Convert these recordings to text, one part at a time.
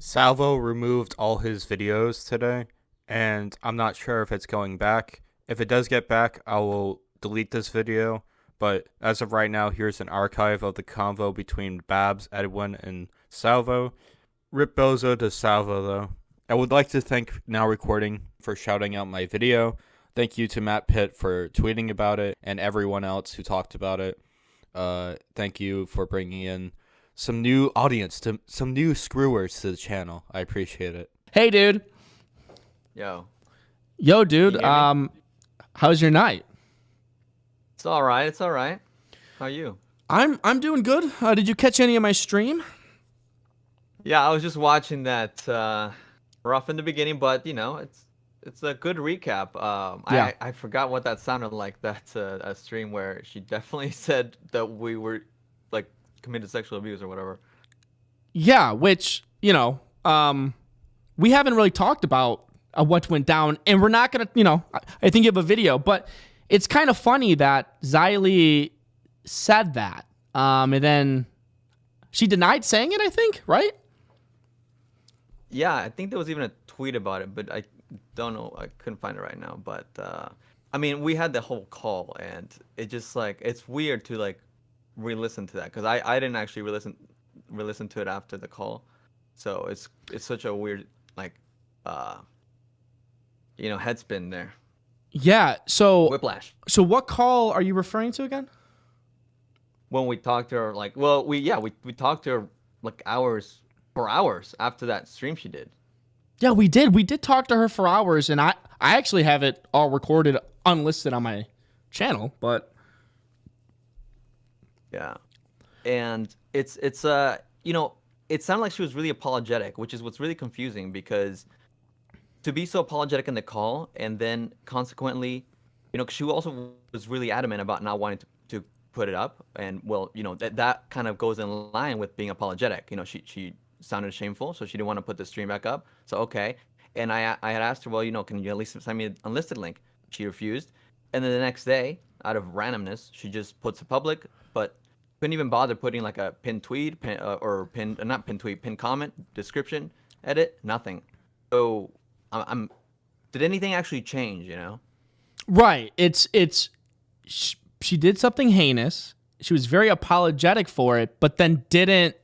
Salvo removed all his videos today, and I'm not sure if it's going back. If it does get back, I will delete this video. But as of right now, here's an archive of the convo between Babs, Edwin, and Salvo. Rip Bozo to Salvo, though. I would like to thank Now Recording for shouting out my video. Thank you to Matt Pitt for tweeting about it, and everyone else who talked about it. Thank you for bringing in some new audience, to some new screwers to the channel. I appreciate it. Hey, dude. Yo, Dude. How's your night? it's all right. It's all right. How are you? I'm doing good. Did you catch any of my stream? Yeah, I was just watching that. Rough in the beginning, but you know, it's a good recap. Yeah. I forgot what that sounded like. That's a stream where she definitely said that we were like committed sexual abuse or whatever. Yeah, which, we haven't really talked about what went down, and we're not going to, I think you have a video, but it's kind of funny that Xylee said that. And then she denied saying it, I think, right? Yeah, I think there was even a tweet about it, but I don't know. I couldn't find it right now. But I mean, we had the whole call, and it just like it's weird to like re-listen to that because I didn't actually re-listen to it after the call, so it's such a weird like head spin there. Yeah. So Whiplash. So what call are you referring to again? When we talked to her, like, well, we talked to her like for hours after that stream she did. Yeah, we did. We did talk to her for hours, and I actually have it all recorded, unlisted on my channel, but yeah, and it sounded like she was really apologetic, which is what's really confusing because to be so apologetic in the call and then consequently, 'cause she also was really adamant about not wanting to put it up, and well, that kind of goes in line with being apologetic. She sounded shameful, so she didn't want to put the stream back up. So okay, and I had asked her, well, can you at least send me an unlisted link? She refused, and then the next day, out of randomness, she just puts it public, but couldn't even bother putting like a pinned tweet, not pinned tweet, pinned comment, description, edit, nothing. So did anything actually change? right. She did something heinous. She was very apologetic for it, but then didn't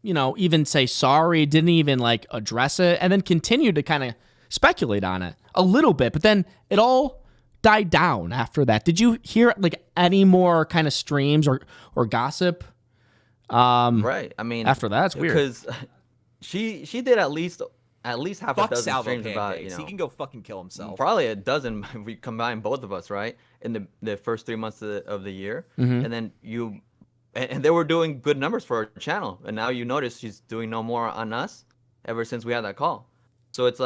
even say sorry, didn't even like address it, and then continued to kind of speculate on it a little bit, but then it all died down after that. Did you hear like any more kind of streams or gossip? Right. I mean, after that, it's weird. Because she did at least half Fuck a dozen Salvo streams about Pancakes. He can go fucking kill himself. probably a dozen if we combine both of us, right? In the first 3 months of the year, Mm-hmm. and then and they were doing good numbers for her channel, and now you notice she's doing no more on us ever since we had that call. So it's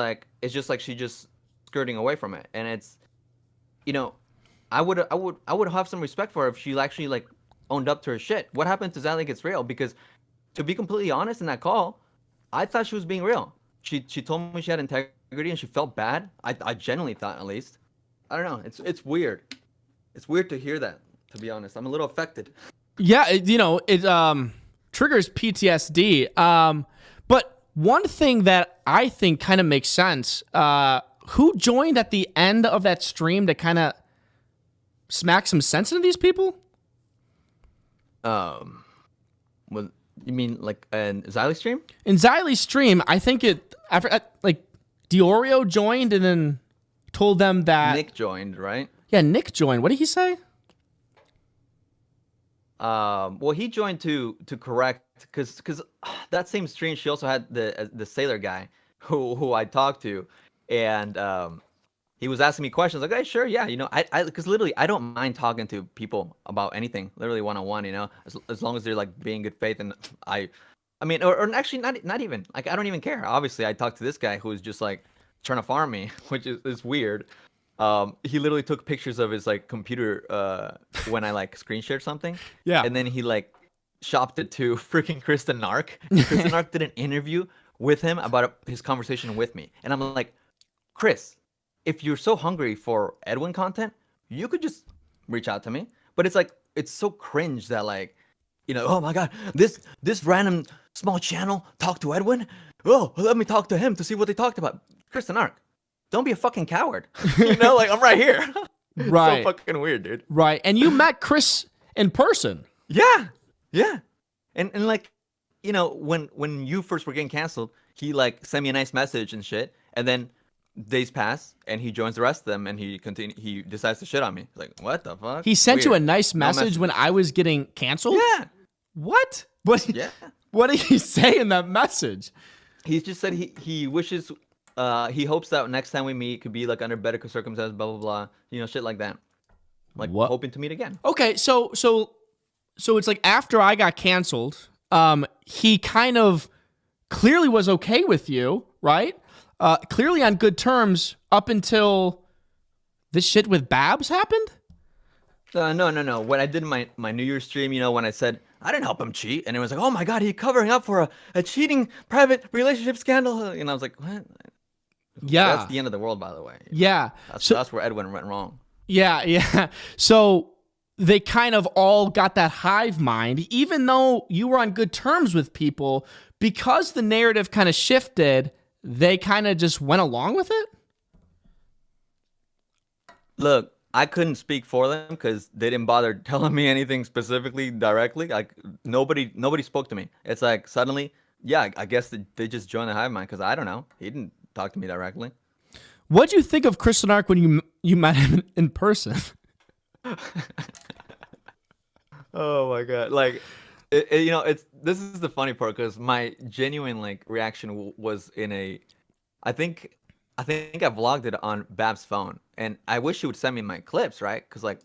just like she just skirting away from it, and it's, I would have some respect for her if she actually like owned up to her shit. What happened to Xylee Gets Real? Because to be completely honest, in that call, I thought she was being real. She told me she had integrity and she felt bad. I genuinely thought, at least. I don't know. It's weird. It's weird to hear that. To be honest, I'm a little affected. Yeah, it triggers PTSD. But one thing that I think kind of makes sense, who joined at the end of that stream to kind of smack some sense into these people? Well, you mean like an Xylee stream? In Xylee's stream, I think Diorio joined and then told them that Nick joined, right? Yeah, Nick joined. What did he say? Well, he joined to correct because that same stream she also had the sailor guy who I talked to, and he was asking me questions like, hey, sure, yeah, I because literally I don't mind talking to people about anything, literally one-on-one, as long as they're like being good faith, and I mean, or actually not even like I don't even care. Obviously, I talked to this guy who's just like trying to farm me, which is weird. He literally took pictures of his like computer when I like screen shared something. Yeah. And then he like shopped it to freaking Kristen Nark. Kristen Nark did an interview with him about his conversation with me. And I'm like, Chris, if you're so hungry for Edwin content, you could just reach out to me. But it's like, it's so cringe that like, oh my God, this random small channel talked to Edwin. oh, let me talk to him to see what they talked about. Chris and Ark, don't be a fucking coward. You know, like, I'm right here. It's Right. so fucking weird, dude. Right. And you met Chris in person. Yeah. Yeah. And like, you know, when you first were getting canceled, he like sent me a nice message and shit. And then days pass and he joins the rest of them and he decides to shit on me. Like, what the fuck? He sent you a Weird. nice No message when I was getting canceled? Yeah. What? What? Yeah. What did he say in that message? He just said he wishes he hopes that next time we meet could be like under better circumstances, blah blah blah. You know, shit like that. Like What? hoping to meet again. Okay, so it's like after I got canceled, he kind of clearly was okay with you, right? Clearly on good terms up until this shit with Babs happened? No. When I did my New Year's stream, you know, when I said I didn't help him cheat, and it was like, oh my god, he's covering up for a cheating private relationship scandal, and I was like, what? Yeah. That's the end of the world, by the way. Yeah. That's where Edwin went wrong. Yeah. So they kind of all got that hive mind, even though you were on good terms with people, because the narrative kind of shifted, they kind of just went along with it? Look, I couldn't speak for them because they didn't bother telling me anything specifically directly. Like nobody spoke to me. It's like suddenly, yeah, I guess they just joined the hive mind because I don't know. He didn't talk to me directly. What'd you think of Chris and Ark when you met him in person? Oh my god! Like, you know, this is the funny part because my genuine like reaction was in a, I think I vlogged it on Bab's phone, and I wish she would send me my clips, right? Because like,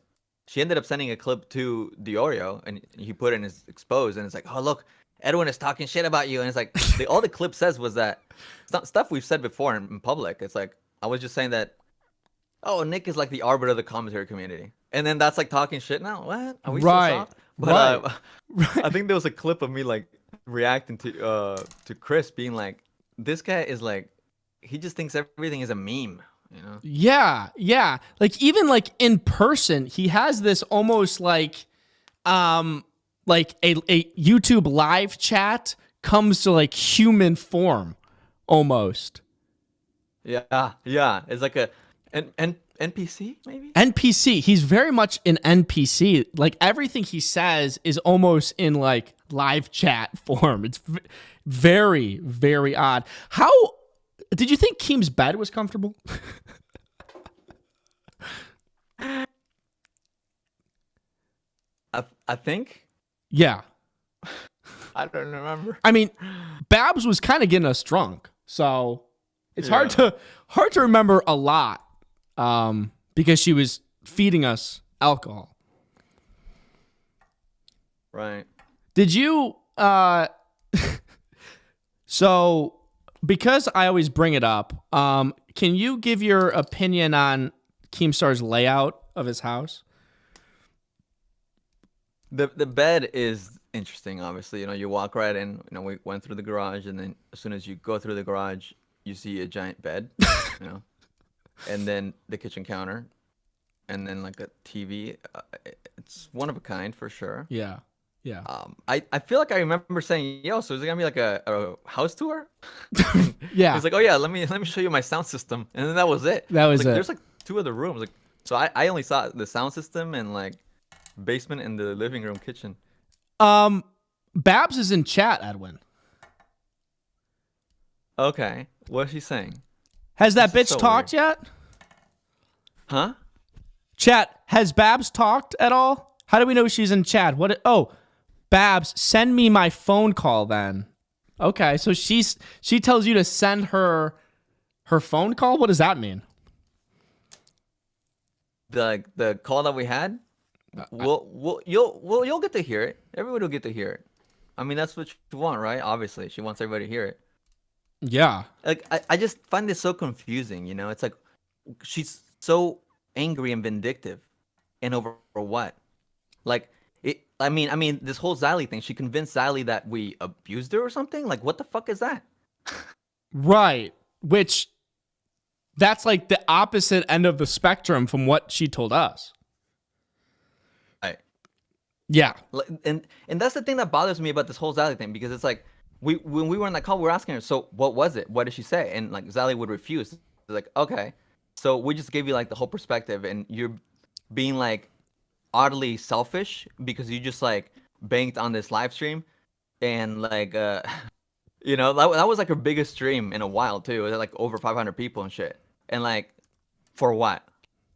she ended up sending a clip to Diorio, and he put it in his expose, and it's like, oh look, Edwin is talking shit about you, and it's like all the clip says was that stuff we've said before in public. It's like I was just saying that, oh, Nick is like the arbiter of the commentary community, and then that's like talking shit now. What are we Right. so soft? But Right. I think there was a clip of me like reacting to Chris being like, this guy is like, he just thinks everything is a meme, you know? Yeah. Like even like in person, he has this almost like a YouTube live chat comes to like human form almost. Yeah. It's like an NPC maybe. NPC. He's very much an NPC. Like everything he says is almost in like live chat form. It's very, very odd. How did you think Keem's bed was comfortable? I think. Yeah. I don't remember. I mean, Babs was kind of getting us drunk, so it's hard to remember a lot because she was feeding us alcohol. Right. Did you? So because I always bring it up, can you give your opinion on Keemstar's layout of his house? The bed is interesting, obviously. You know, you walk right in. You know, we went through the garage, and then as soon as you go through the garage, you see a giant bed, you know, and then the kitchen counter, and then like a TV. It's one of a kind for sure. Yeah. I feel like I remember saying, "Yo, so is it gonna be like a house tour?" Yeah. It's like, "Oh yeah, let me show you my sound system," and then that was it. That was like, it. There's like 2 other rooms. Like, so I only saw the sound system and like basement and the living room, kitchen. Babs is in chat, Edwin. Okay, what is she saying? Has that This is bitch so talked yet? Huh? Chat, has Babs talked at all? How do we know she's in chat? Babs, send me my phone call then. Okay, so she tells you to send her phone call? What does that mean? The call that we had? You'll get to hear it. Everybody will get to hear it. I mean, that's what you want, right? Obviously, she wants everybody to hear it. Yeah. Like I just find this so confusing, you know? It's like she's so angry and vindictive, and over what? Like it. I mean, this whole Xylee thing. She convinced Xylee that we abused her or something. Like, what the fuck is that? Right. Which that's like the opposite end of the spectrum from what she told us. Right. Yeah. And that's the thing that bothers me about this whole Xylee thing, because it's like when we were on that call, we were asking her, so what was it? What did she say? And like Zali would refuse. Like, okay, so we just gave you like the whole perspective, and you're being like oddly selfish because you just like banked on this live stream, and like you know, that was like her biggest stream in a while too. It was like over 500 people and shit. And like, for what?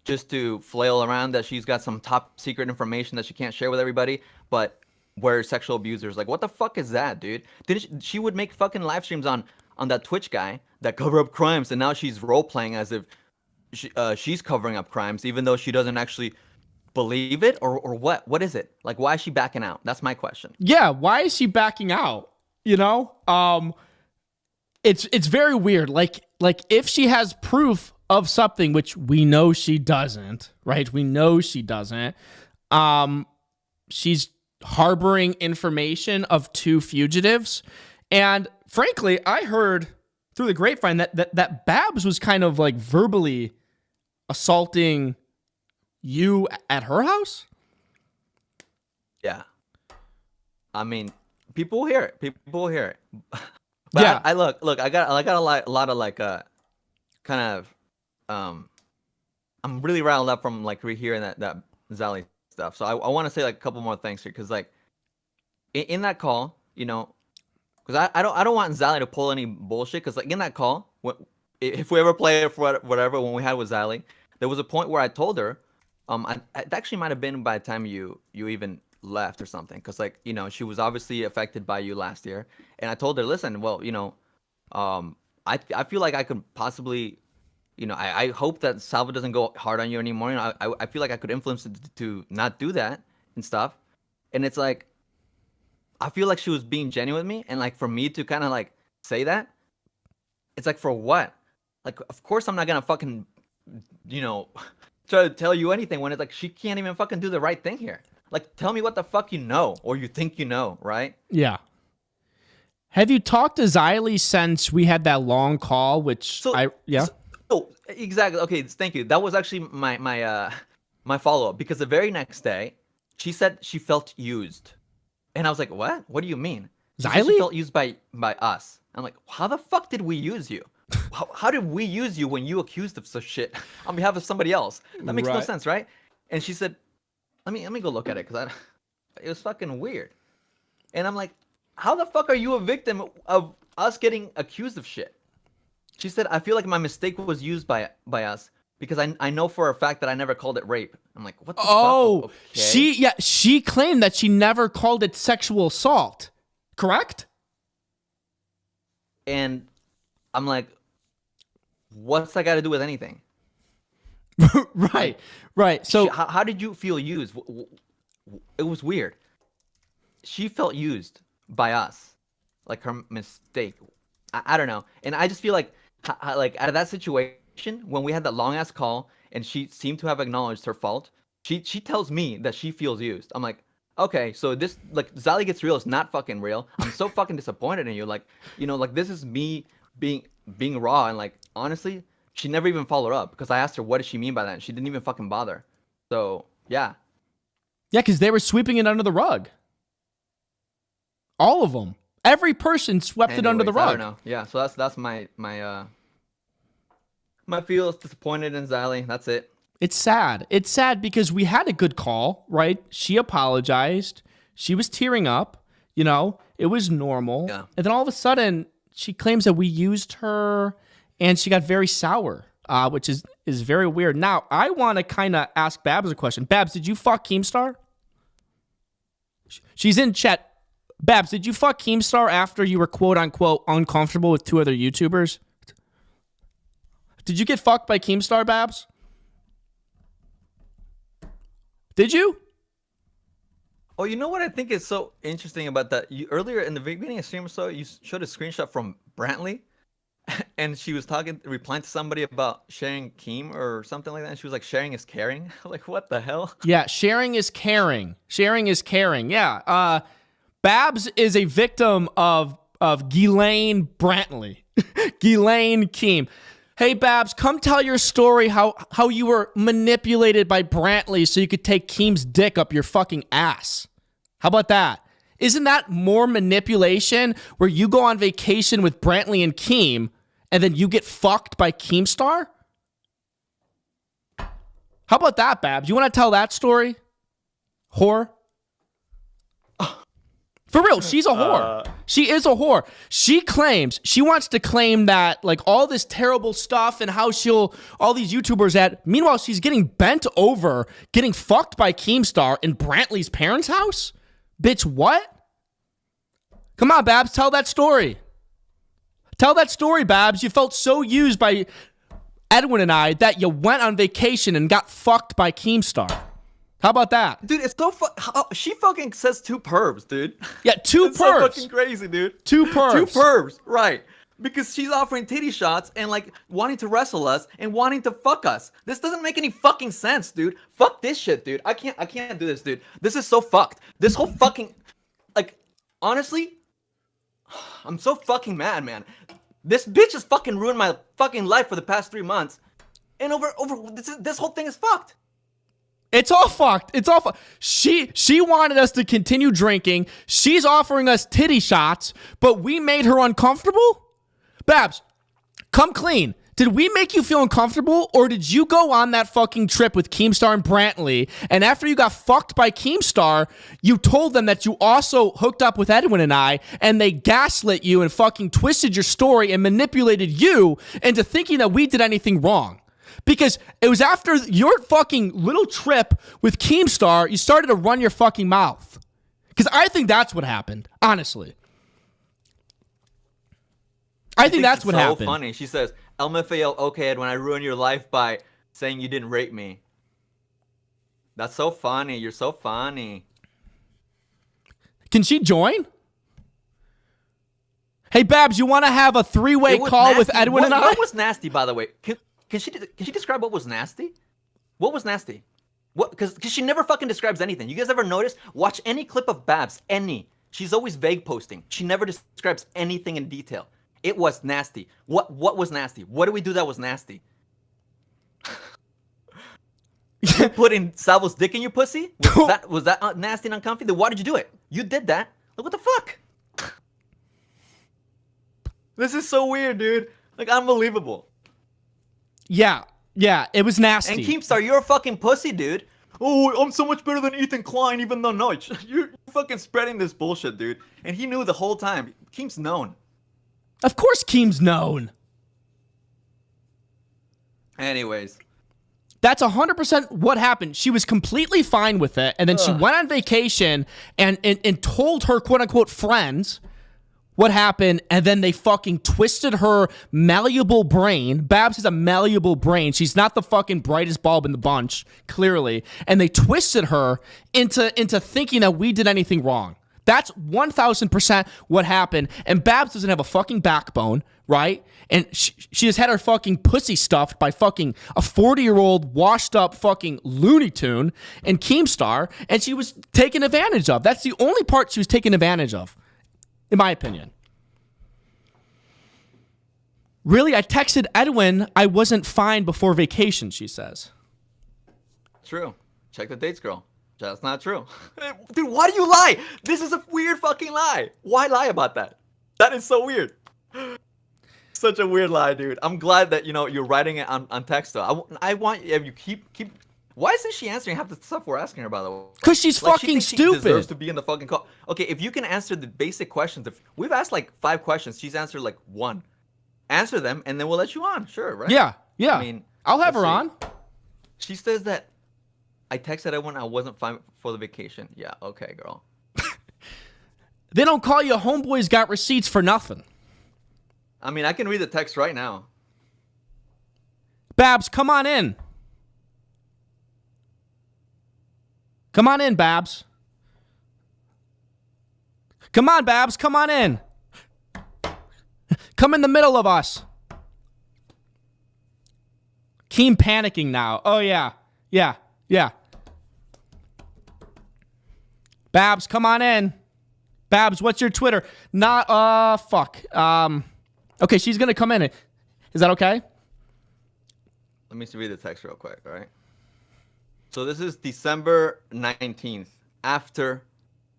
Just to flail around that she's got some top secret information that she can't share with everybody, but we're sexual abusers. Like, what the fuck is that, dude? She would make fucking live streams on that Twitch guy that cover up crimes, and now she's role playing as if she's covering up crimes, even though she doesn't actually believe it, or what? What is it? Like, why is she backing out? That's my question. Yeah, why is she backing out? You know, it's very weird. Like if she has proof of something, which we know she doesn't, right? We know she doesn't. She's harboring information of 2 fugitives, and frankly, I heard through the grapevine that Babs was kind of like verbally assaulting you at her house. Yeah, I mean, people hear it. People hear it. But Yeah. I look. I got a lot of like kind of I'm really riled up from like rehearing that Zali stuff. So I want to say like a couple more things here, because like in that call, you know, because I don't want Zali to pull any bullshit, because like in that call, if we ever play it for whatever when we had with Zali, there was a point where I told her, it actually might have been by the time you even left or something, because like, you know, she was obviously affected by you last year, and I told her, listen, well, you know, I feel like I could possibly, you know, I hope that Salvo doesn't go hard on you anymore. You know, I feel like I could influence it to not do that and stuff. And it's like, I feel like she was being genuine with me, and like for me to kind of like say that, it's like, for what? Like, of course I'm not gonna fucking, you know, try to tell you anything when it's like she can't even fucking do the right thing here. Like, tell me what the fuck you know, or you think you know, right? Yeah. Have you talked to Xylee since we had that long call, which Oh, exactly. Okay, thank you. That was actually my follow-up, because the very next day, she said she felt used. And I was like, what? What do you mean? She said Xylee? she felt used by us. I'm like, how the fuck did we use you? How did we use you when you accused of such shit on behalf of somebody else? That makes no Right. sense, right? And she said, let me go look at it, because it was fucking weird. And I'm like, how the fuck are you a victim of us getting accused of shit? She said, I feel like my mistake was used by us, because I know for a fact that I never called it rape. I'm like, what the fuck? Okay. she claimed that she never called it sexual assault. Correct? And I'm like, what's that got to do with anything? Right. So How did you feel used? It was weird. She felt used by us, like her mistake. I don't know. And I just feel like out of that situation, when we had that long ass call and she seemed to have acknowledged her fault, she tells me that she feels used. I'm like, okay, so this, like, Zali Gets Real is not fucking real. I'm so fucking disappointed in you. Like, you know, like, this is me being raw, and like, honestly, she never even followed up, because I asked her what does she mean by that, and she didn't even fucking bother. So yeah, because they were sweeping it under the rug. All of them. Every person swept it under the Anyways, rug. I don't know. Yeah, so that's my feels disappointed in Zali. That's it. It's sad. It's sad because we had a good call, right? She apologized. She was tearing up. You know, it was normal. Yeah. And then all of a sudden, she claims that we used her, and she got very sour, which is very weird. Now, I want to kind of ask Babs a question. Babs, did you fuck Keemstar? She's in chat. Babs, did you fuck Keemstar after you were quote-unquote uncomfortable with 2 other YouTubers? Did you get fucked by Keemstar, Babs? Did you? Oh, you know what I think is so interesting about that? You earlier in the beginning of stream or so, you showed a screenshot from Brantley, and she was replying to somebody about sharing Keem or something like that, and she was like, sharing is caring. Like, what the hell? Yeah, sharing is caring. Sharing is caring. Yeah. Babs is a victim of Ghislaine Brantley. Ghislaine Keem. Hey, Babs, come tell your story how you were manipulated by Brantley so you could take Keem's dick up your fucking ass. How about that? Isn't that more manipulation where you go on vacation with Brantley and Keem and then you get fucked by Keemstar? How about that, Babs? You want to tell that story? Whore? For real, she's a whore. She is a whore. She wants to claim that like all this terrible stuff and how all these YouTubers meanwhile, she's getting bent over, getting fucked by Keemstar in Brantley's parents' house? Bitch, what? Come on, Babs, tell that story. Tell that story, Babs. You felt so used by Edwin and I that you went on vacation and got fucked by Keemstar. How about that? Dude, it's so she fucking says 2 pervs, dude. Yeah, 2 pervs. It's so fucking crazy, dude. 2 pervs. 2 pervs, right. Because she's offering titty shots and like wanting to wrestle us and wanting to fuck us. This doesn't make any fucking sense, dude. Fuck this shit, dude. I can't do this, dude. This is so fucked. This whole fucking, like, honestly, I'm so fucking mad, man. This bitch has fucking ruined my fucking life for the past 3 months. And this whole thing is fucked. It's all fucked. It's all fucked. She wanted us to continue drinking. She's offering us titty shots, but we made her uncomfortable? Babs, come clean. Did we make you feel uncomfortable, or did you go on that fucking trip with Keemstar and Brantley, and after you got fucked by Keemstar, you told them that you also hooked up with Edwin and I, and they gaslit you and fucking twisted your story and manipulated you into thinking that we did anything wrong? Because it was after your fucking little trip with Keemstar, you started to run your fucking mouth. Because I think that's what happened, honestly. I think that's what happened. So funny. She says, LMFAO, okay, Ed, when I ruined your life by saying you didn't rape me. That's so funny. You're so funny. Can she join? Hey, Babs, you want to have a 3-way call nasty. with Edwin and I? What was nasty, by the way? Can she describe what was nasty? What was nasty? What? Because she never fucking describes anything. You guys ever notice? Watch any clip of Babs, any. She's always vague posting. She never describes anything in detail. It was nasty. What was nasty? What did we do that was nasty? You putting Salvo's dick in your pussy? Was that nasty and uncomfy? Then why did you do it? You did that. Like, what the fuck? This is so weird, dude. Like, unbelievable. Yeah, it was nasty. And Keemstar, you're a fucking pussy, dude. Oh, I'm so much better than Ethan Klein, even though, no, you're fucking spreading this bullshit, dude. And he knew the whole time. Keem's known. Of course Keem's known. Anyways. That's 100% what happened. She was completely fine with it, and then she went on vacation and told her quote-unquote friends what happened, and then they fucking twisted her malleable brain. Babs has a malleable brain. She's not the fucking brightest bulb in the bunch, clearly. And they twisted her into thinking that we did anything wrong. That's 1,000% what happened. And Babs doesn't have a fucking backbone, right? And she has had her fucking pussy stuffed by fucking a 40-year-old washed up fucking Looney Tune and Keemstar, and she was taken advantage of. That's the only part she was taken advantage of, in my opinion. Really, I texted Edwin I wasn't fine before vacation, she says. True. Check the dates, girl. That's not true. Dude, why do you lie? This is a weird fucking lie. Why lie about that? That is so weird. Such a weird lie, dude. I'm glad that, you're writing it on text, though. I want you keep... Why isn't she answering half the stuff we're asking her, by the way? Because she's fucking stupid. She deserves to be in the fucking call. Okay, if you can answer the basic questions. We've asked like 5 questions. She's answered like 1. Answer them, and then we'll let you on. Sure, right? Yeah. I mean, I'll have her on. She says that I texted everyone I wasn't fine for the vacation. Yeah, okay, girl. They don't call you homeboys got receipts for nothing. I mean, I can read the text right now. Babs, come on in. Come on in, Babs. Come on, Babs, come on in. Come in the middle of us. Keem panicking now. Oh, yeah. Babs, come on in. Babs, what's your Twitter? Fuck. Okay, she's going to come in. Is that okay? Let me read the text real quick, all right? So this is December 19th, after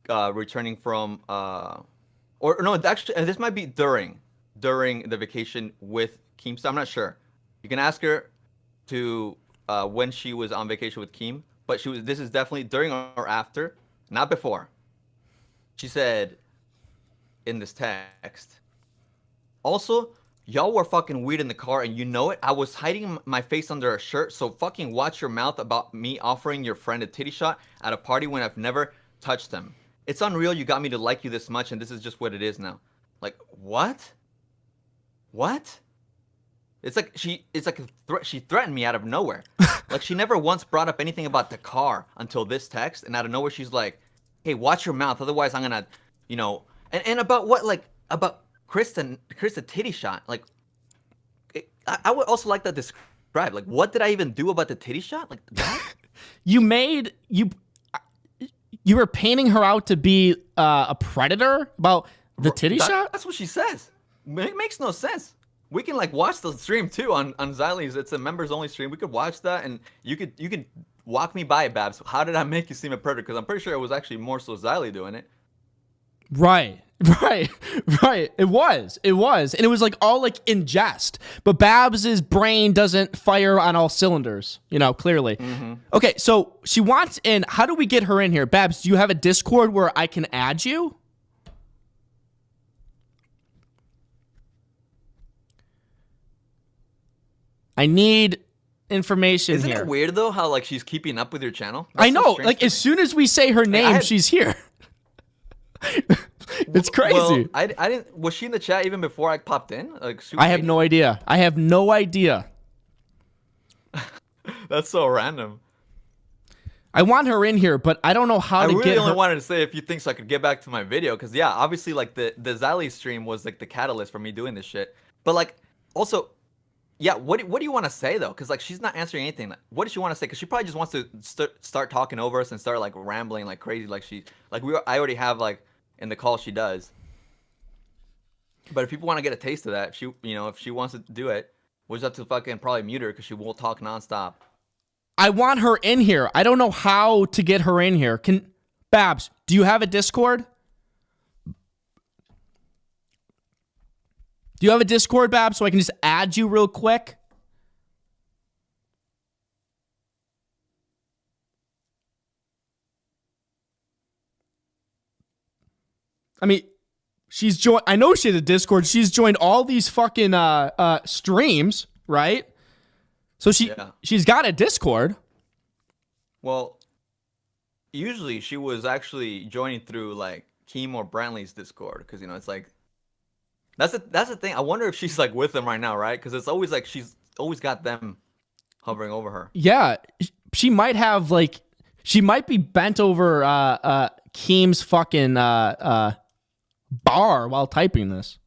returning from or no, actually, and this might be during the vacation with Keemstar. I'm not sure. You can ask her to when she was on vacation with Keem, but this is definitely during or after, not before. She said in this text, also, y'all were fucking weird in the car and you know it. I was hiding my face under a shirt, so fucking watch your mouth about me offering your friend a titty shot at a party when I've never touched them. It's unreal you got me to like you this much and this is just what it is now. Like, what? What? It's like she threatened me out of nowhere. Like, she never once brought up anything about the car until this text, and out of nowhere she's like, hey, watch your mouth, otherwise I'm gonna, you know, and about what, like, about Krista titty shot. Like, I would also like that described. Like, what did I even do about the titty shot? Like, what? You were painting her out to be a predator about the titty shot? That's what she says. It makes no sense. We can like watch the stream too on Xyle's. It's a members only stream. We could watch that and you could walk me by it, Babs. How did I make you seem a predator? Because I'm pretty sure it was actually more so Xyle doing it. Right. It was. And it was like all like in jest. But Babs's brain doesn't fire on all cylinders, you know, clearly. Mm-hmm. Okay, so she wants in. How do we get her in here? Babs, do you have a Discord where I can add you? I need information Isn't here. Isn't it weird though how like she's keeping up with your channel? That's I know. Like as soon as we say her name, she's here. It's crazy. Well, I didn't. Was she in the chat even before I popped in? Like, I have no idea. That's so random. I want her in here, but I don't know how to get her. I really only wanted to say a few things so I could get back to my video, because yeah, obviously like the Xyle stream was like the catalyst for me doing this shit. But like also, yeah, what do you want to say though? Because like she's not answering anything. What does she want to say? Because she probably just wants to start talking over us and start like rambling like crazy. Like I already have like in the call she does. But if people want to get a taste of that, if she wants to do it, we'll just have to fucking probably mute her because she won't talk nonstop. I want her in here. I don't know how to get her in here. Babs, do you have a Discord? Do you have a Discord, Babs, so I can just add you real quick? I mean, she's joined. I know she has a Discord. She's joined all these fucking streams, right? So she's got a Discord. Well, usually she was actually joining through like Keem or Brantley's Discord, because it's like that's the thing. I wonder if she's like with them right now, right? Because it's always like she's always got them hovering over her. Yeah, she might have like she might be bent over Keem's fucking bar while typing this.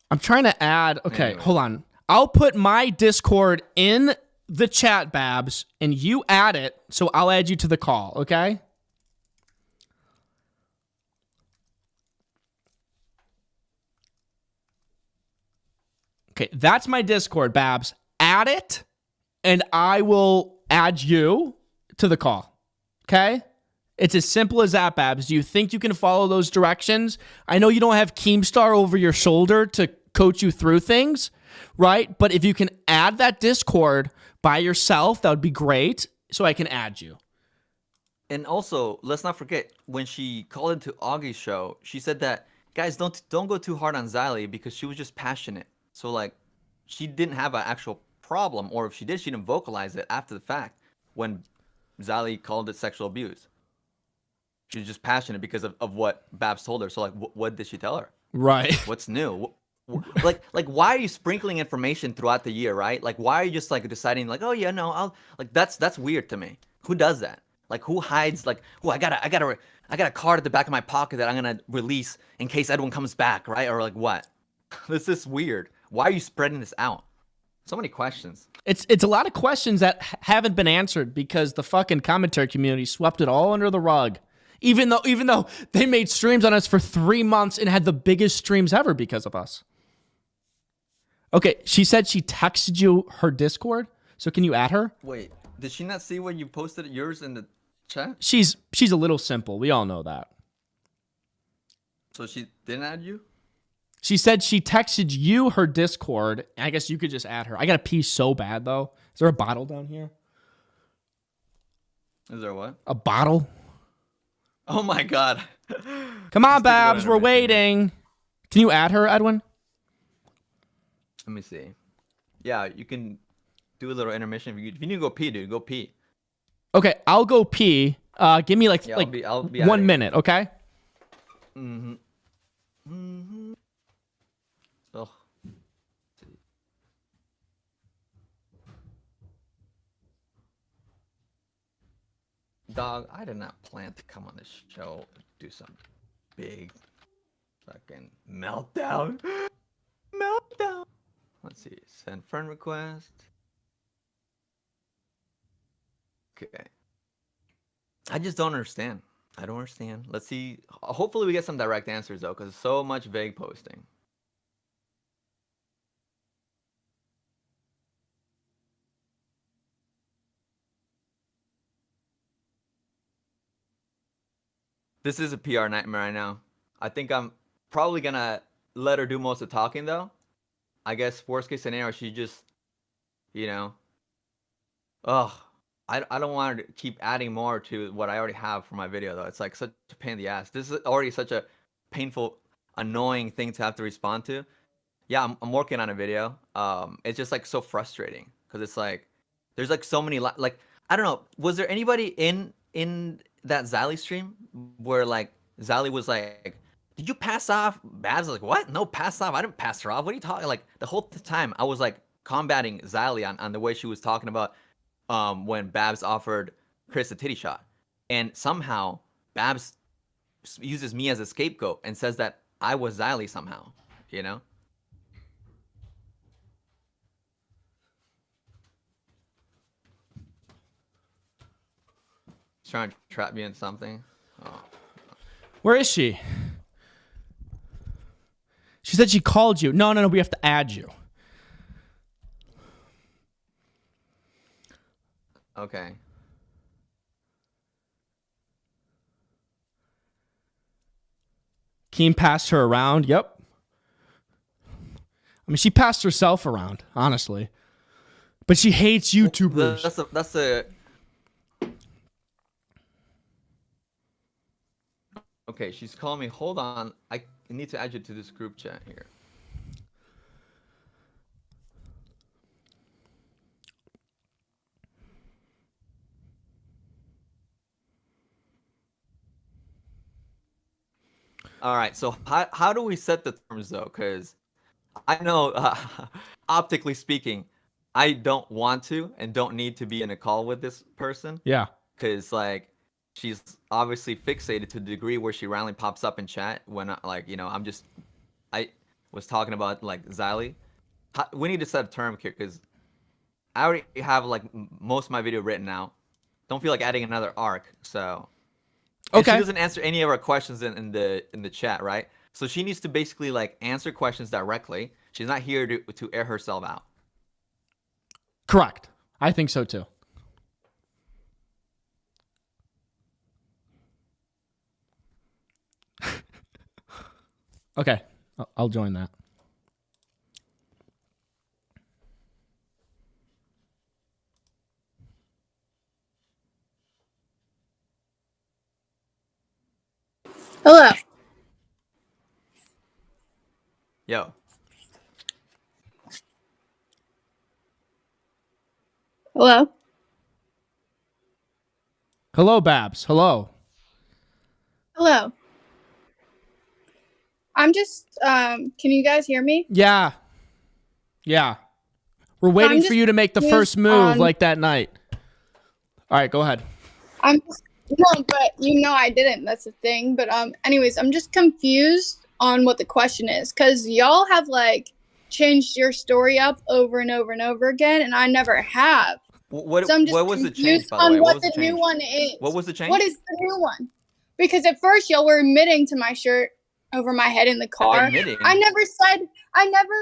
I'm trying to add. Okay, anyway. Hold on. I'll put my Discord in the chat, Babs, and you add it, so I'll add you to the call, okay? Okay, that's my Discord, Babs. Add it, and I will add you to the call, okay? It's as simple as that, Babs. Do you think you can follow those directions? I know you don't have Keemstar over your shoulder to coach you through things, right? But if you can add that Discord by yourself, that would be great, so I can add you. And also, let's not forget, when she called into Augie's show, she said that, guys, don't go too hard on Xyle because she was just passionate. So, like, she didn't have an actual problem, or if she did, she didn't vocalize it after the fact when Xyle called it sexual abuse. She was just passionate because of what Babs told her. So, like, what did she tell her? Right. What's new? Like, why are you sprinkling information throughout the year, right? Like, why are you just, like, deciding, like, oh, yeah, no, I'll... Like, that's weird to me. Who does that? Like, who hides, like, oh, I got a card at the back of my pocket that I'm going to release in case Edwin comes back, right? Or, like, what? This is weird. Why are you spreading this out? So many questions. It's a lot of questions that haven't been answered because the fucking commentary community swept it all under the rug. Even though they made streams on us for 3 months and had the biggest streams ever because of us. Okay, she said she texted you her Discord. So can you add her? Wait, Did she not see when you posted yours in the chat? She's a little simple. We all know that. So she didn't add you? She said she texted you her Discord. I guess you could just add her. I got to pee so bad, though. Is there a bottle down here? Is there what? A bottle? Oh my god. Come on, Babs. We're waiting. Can you add her, Edwin? Let me see. Yeah, you can do a little intermission. If you need to go pee, dude, go pee. Okay, I'll go pee. Give me like I'll be 1 minute, okay? Mm-hmm. Mm-hmm. Oh. Dog, I did not plan to come on this show and do some big fucking meltdown. Meltdown. Let's see. Send friend request. Okay. I just don't understand. I don't understand. Let's see. Hopefully we get some direct answers though, because so much vague posting. This is a PR nightmare right now. I think I'm probably gonna let her do most of the talking though. I guess worst case scenario, she just, you know, ugh. I don't want her to keep adding more to what I already have for my video though. It's like such a pain in the ass. This is already such a painful, annoying thing to have to respond to. Yeah, I'm working on a video. It's just like so frustrating because it's like there's like so many like I don't know. Was there anybody in that Zally stream where like Zally was like, "Did you pass off?" Babs was like, "What? No, pass off. I didn't pass her off. What are you talking?" Like the whole time I was like combating Zally on the way she was talking about when Babs offered Chris a titty shot, and somehow Babs uses me as a scapegoat and says that I was Zally somehow, you know. Trying to trap me in something. Oh. Where is she? She said she called you. No, we have to add you. Okay. Keen passed her around. Yep. I mean, she passed herself around, honestly. But she hates YouTubers. That's a. Okay, she's calling me. Hold on. I need to add you to this group chat here. All right, so how do we set the terms though? Because I know, optically speaking, I don't want to and don't need to be in a call with this person. Yeah. Because like she's obviously fixated to the degree where she randomly pops up in chat when like I was talking about like Zally. We need to set a term here because I already have like most of my video written out. Don't feel like adding another arc, so. And okay. She doesn't answer any of our questions in the chat, right? So she needs to basically like answer questions directly. She's not here to air herself out. Correct. I think so too. Okay, I'll join that. Hello. Yo. Hello. Hello, Babs. Hello. Hello. I'm just, can you guys hear me? Yeah. We're waiting for you to make the first move like that night. All right, go ahead. No, but I didn't. That's the thing. But anyways, I'm just confused on what the question is because y'all have like changed your story up over and over and over again, and I never have. What was the change, by the way? What the new one is? What was the change? What is the new one? Because at first y'all were admitting to my shirt, over my head in the car. Admitting. I never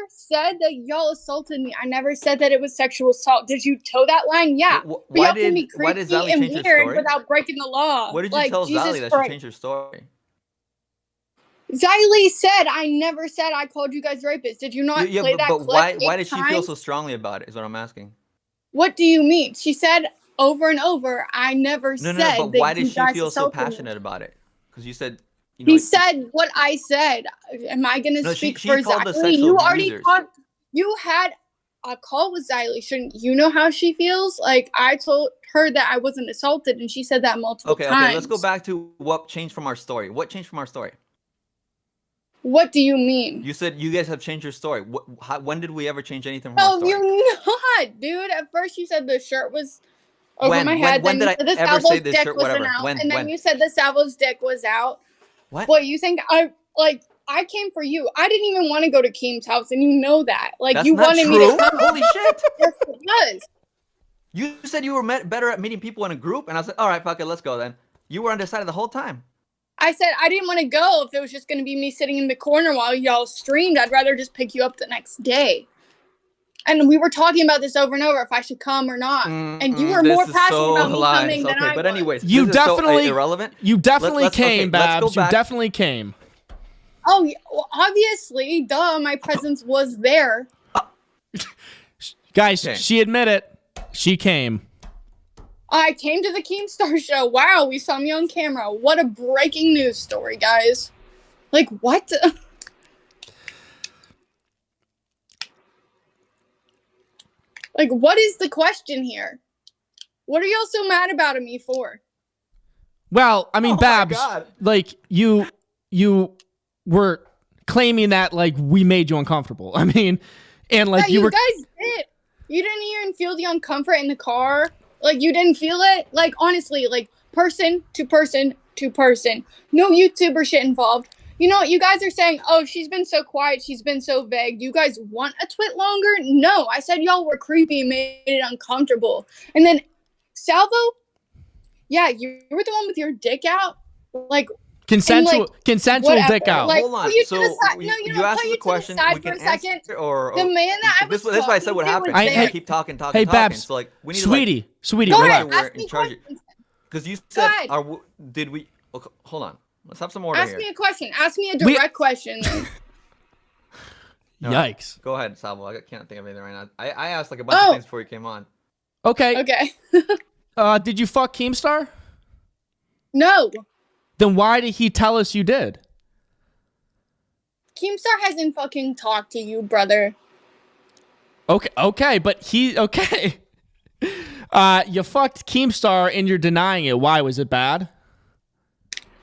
said that y'all assaulted me. I never said that it was sexual assault. Did you toe that line? Yeah. But y'all can be why did creepy Zali and change her weird story? without breaking the law. What did you like, tell Jesus Zali that Christ. she changed her story? Xylee said, I never said I called you guys rapists. Did you not play that but clip why 8 did she feel times? so strongly about it? Is what I'm asking. What do you mean? She said over and over, I never said but that why did you she guys feel so assaulted me. passionate about it? Because you said, He said what I said. Am I going to speak for called the Xylee? sexual You already abusers. talked. You had a call with Xylee. Shouldn't you know how she feels? Like, I told her that I wasn't assaulted, and she said that multiple times. Okay, let's go back to what changed from our story. What changed from our story? What do you mean? You said you guys have changed your story. When did we ever change anything from our story? No, you're not, dude. At first, you said the shirt was over my head. When then did you I said the ever Salvo's say this dick shirt? wasn't Whatever. out. When? And then you said the Salvo's dick was out. What? What, you think I came for you. I didn't even want to go to Keem's house, and you know that. Like, That's you not wanted true. me to come. Holy shit. Yes, it was. You said you were better at meeting people in a group, and I said, all right, fuck it, let's go then. You were undecided the whole time. I said I didn't want to go if it was just going to be me sitting in the corner while y'all streamed. I'd rather just pick you up the next day. And we were talking about this over and over, if I should come or not. And you were more passionate about me coming than I was. But anyways, You this is definitely so irrelevant. You definitely Let's came, go Babs. You back. definitely came. Oh, yeah, well, obviously, duh, my presence was there. Guys, Okay. she admitted she came. I came to the Keemstar show. Wow, we saw me on camera. What a breaking news story, guys. Like, what? Like, what is the question here? What are y'all so mad about me for? Well, I mean, Oh my Babs, God. like you were claiming that like we made you uncomfortable. I mean, and like Yeah, you were guys did. You didn't even feel the uncomfort in the car. Like, you didn't feel it. Like, honestly, like, person to person to person. No YouTuber shit involved. You know what? You guys are saying, oh, she's been so quiet. She's been so vague. Do you guys want a twit longer? No. I said y'all were creepy and made it uncomfortable. And then, Salvo, yeah, you were the one with your dick out. Like, consensual whatever. dick out. Like, Hold on. put you to So the side. you No, you know, asked put the you to question. the side We for can a second. answer, or The man that I was this is why I said talking what to happened. was You there. keep talking. Hey, talking. Babs. So like, we need Sweetie, sweetie, Go relax. ahead, we're ask in me charge. questions. Because you Go said, ahead. did we? Okay, hold on. Let's have some order Ask here. me a question. Ask me a direct question. Then. Yikes. Go ahead, Salvo. I can't think of anything right now. I asked like a bunch of things before you came on. Okay. Okay. Did you fuck Keemstar? No. Then why did he tell us you did? Keemstar hasn't fucking talked to you, brother. Okay, but okay. You fucked Keemstar and you're denying it. Why was it bad?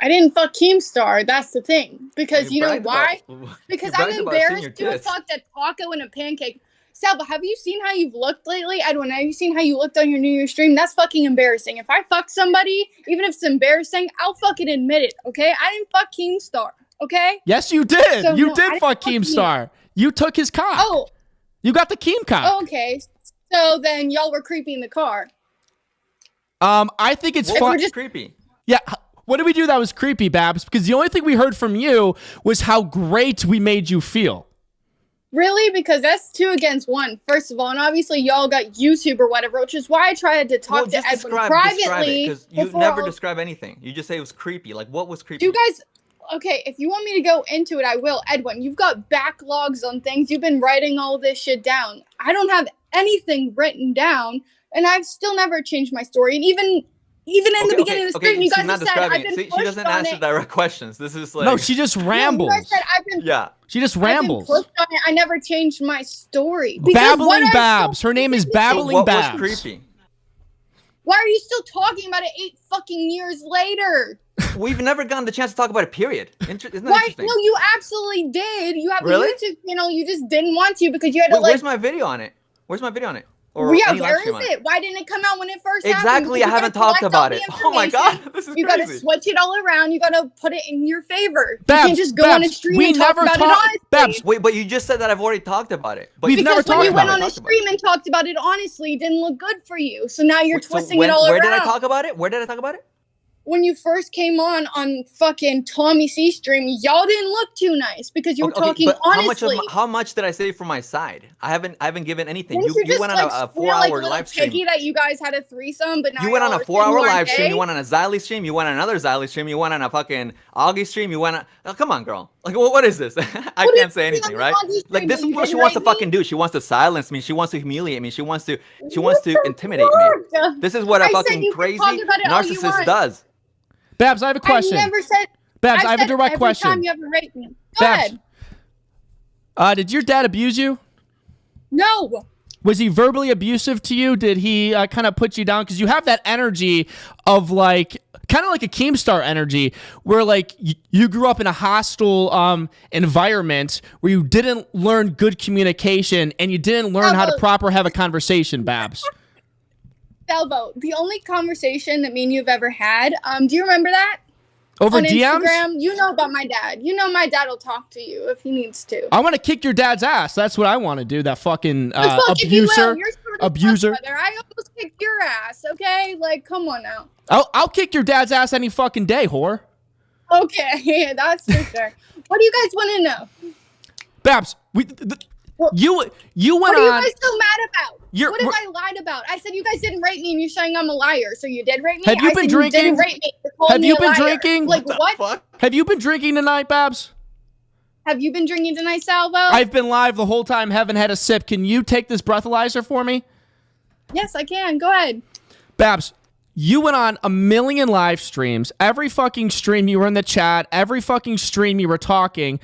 I didn't fuck Keemstar. That's the thing. Because you know bragged why? about- Because you I'm bragged about seeing your embarrassed to have tits. fucked a taco and a pancake. Salvo, have you seen how you've looked lately? Edwin, have you seen how you looked on your New Year's stream? That's fucking embarrassing. If I fuck somebody, even if it's embarrassing, I'll fucking admit it, okay? I didn't fuck Keemstar, okay? Yes, you did. So, you no, I did didn't fuck fuck Keemstar. You took his cock. Oh, You got the Keem cock. okay. So then y'all were creepy in the car. I think it's What fun. was just creepy? Yeah. What did we do that was creepy, Babs? Because the only thing we heard from you was how great we made you feel. Really? Because that's 2 against 1, first of all. And obviously y'all got YouTube or whatever, which is why I tried to talk to just Edwin describe privately. it, because you before never all- describe anything. You just say it was creepy. Like, what was creepy? Do you guys... Okay, if you want me to go into it, I will. Edwin, you've got backlogs on things. You've been writing all this shit down. I don't have anything written down, and I've still never changed my story. And even in the beginning of the stream, you guys have said I've been See, she pushed doesn't on answer it. direct questions. This is like... No, she just rambles. No, you guys said I've been Yeah. She just I've been rambles. pushed on it. I never changed my story. Because Babbling what I'm Babs. so Her name is freaking- So Babbling what Babs. was creepy? Why are you still talking about it 8 fucking years later? We've never gotten the chance to talk about it, period. Isn't that Why? interesting? No, you absolutely did. You have Really? a YouTube channel. You just didn't want to because you had to Wait, like. where's my video on it? Where's my video on it? Or Yeah, any live where stream is on it? Why didn't it come out when it first happened? Exactly, I Because you haven't gotta talked collect all about the it. Oh my god, information. this is You crazy. gotta switch it all around. You gotta put it in your favor. Babs, you can't just go on a Babs, stream we and talk never about talk- it honestly. Babs, Wait, but you just said that I've already talked about it. But We've never Because when talked you went about on a stream and talked about it honestly, it didn't look good for you. So now you're Wait, so twisting it all where around. did I talk about it? Where did I talk about it? when you first came on fucking Tommy C stream, y'all didn't look too nice because you were talking but honestly. how much did I say from my side? I haven't given anything. Didn't You went on a 4-hour live stream. That you guys had a threesome, but now You went on a y'all are 4-hour sitting live stream. one You went on a Xylee stream. You went on another Xylee stream. You went on a fucking Augie stream. You went on. Oh, come on, girl. Like, what is this? I can't say anything, right? Like, this is what she wants to fucking do. She wants to silence me. She wants to humiliate me. She wants to intimidate me. This is what a fucking crazy narcissist does. Babs, I have a question. I never said. Babs, I have a direct every question. Time you ever rate me. Go Babs, ahead. did your dad abuse you? No. Was he verbally abusive to you? Did he kind of put you down? Because you have that energy of like, kind of like a Keemstar energy, where like you grew up in a hostile environment where you didn't learn good communication and you didn't learn how to proper have a conversation, Babs. Salvo, the only conversation that me and you have ever had, do you remember that? Over on DMs? Instagram, you know about my dad. You know my dad will talk to you if he needs to. I want to kick your dad's ass. That's what I want to do. That fucking Fuck if you will. You're sort of abuser. Tough, brother. I almost kicked your ass, okay? Like, come on now. I'll kick your dad's ass any fucking day, whore. Okay, that's for sure. What do you guys want to know? Babs, you went on. What are you guys so mad about? What if we're- I lied about? I said you guys didn't rate me, and you're saying I'm a liar. So you did rate me. Have you I been said drinking? You didn't rate me. You're calling Have me you a been liar. drinking? Like what? Fuck? Have you been drinking tonight, Babs? Have you been drinking tonight, Salvo? I've been live the whole time, haven't had a sip. Can you take this breathalyzer for me? Yes, I can. Go ahead. Babs, you went on a million live streams. Every fucking stream you were in the chat. Every fucking stream you were talking.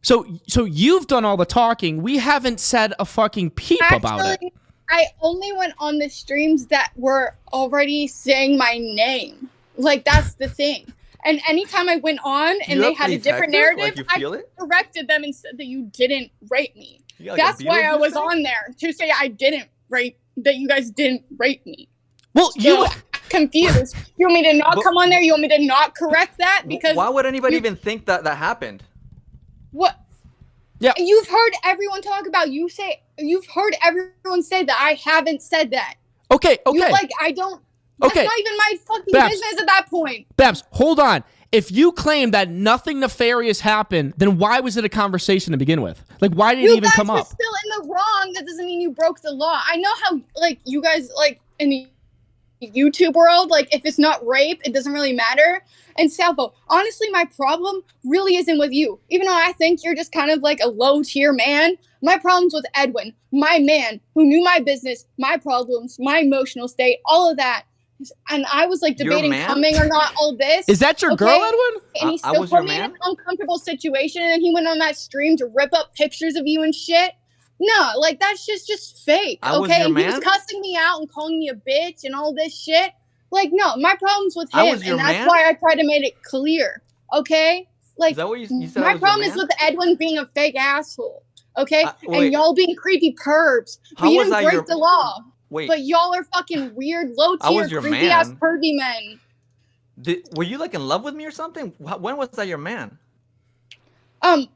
So you've done all the talking. We haven't said a fucking peep about it. I only went on the streams that were already saying my name. Like, that's the thing. And anytime I went on and they had a different narrative, I corrected them and said that you didn't rate me. That's why I was on there, to say I didn't rate, that you guys didn't rate me. Well, you confused. You want me to not come on there? You want me to not correct that? Because why would anybody even think that happened? What? Yeah. You've heard everyone talk about you've heard everyone say that I haven't said that. Okay. You're like, I don't. That's not even my fucking business at that point. Babs, hold on. If you claim that nothing nefarious happened, then why was it a conversation to begin with? Like, why did it even come up? You guys were still in the wrong. That doesn't mean you broke the law. I know how, like, you guys, like, in the YouTube world, like, if it's not rape, it doesn't really matter. And Salvo, honestly, my problem really isn't with you. Even though I think you're just kind of like a low-tier man, my problem's with Edwin, my man, who knew my business, my problems, my emotional state, all of that. And I was like debating coming or not, all this. Is that your girl, Edwin? And he still put me in an uncomfortable situation, and he went on that stream to rip up pictures of you and shit. No, like, that's just fake, okay? And he was cussing me out and calling me a bitch and all this shit. Like, no, my problem's with him, and that's why I tried to make it clear, okay? Like, is that what you said? My problem is with Edwin being a fake asshole, okay? And y'all being creepy pervs. But you didn't break the law. Wait. But y'all are fucking weird, low-tier, creepy-ass pervy men. Were you, like, in love with me or something? When was that your man?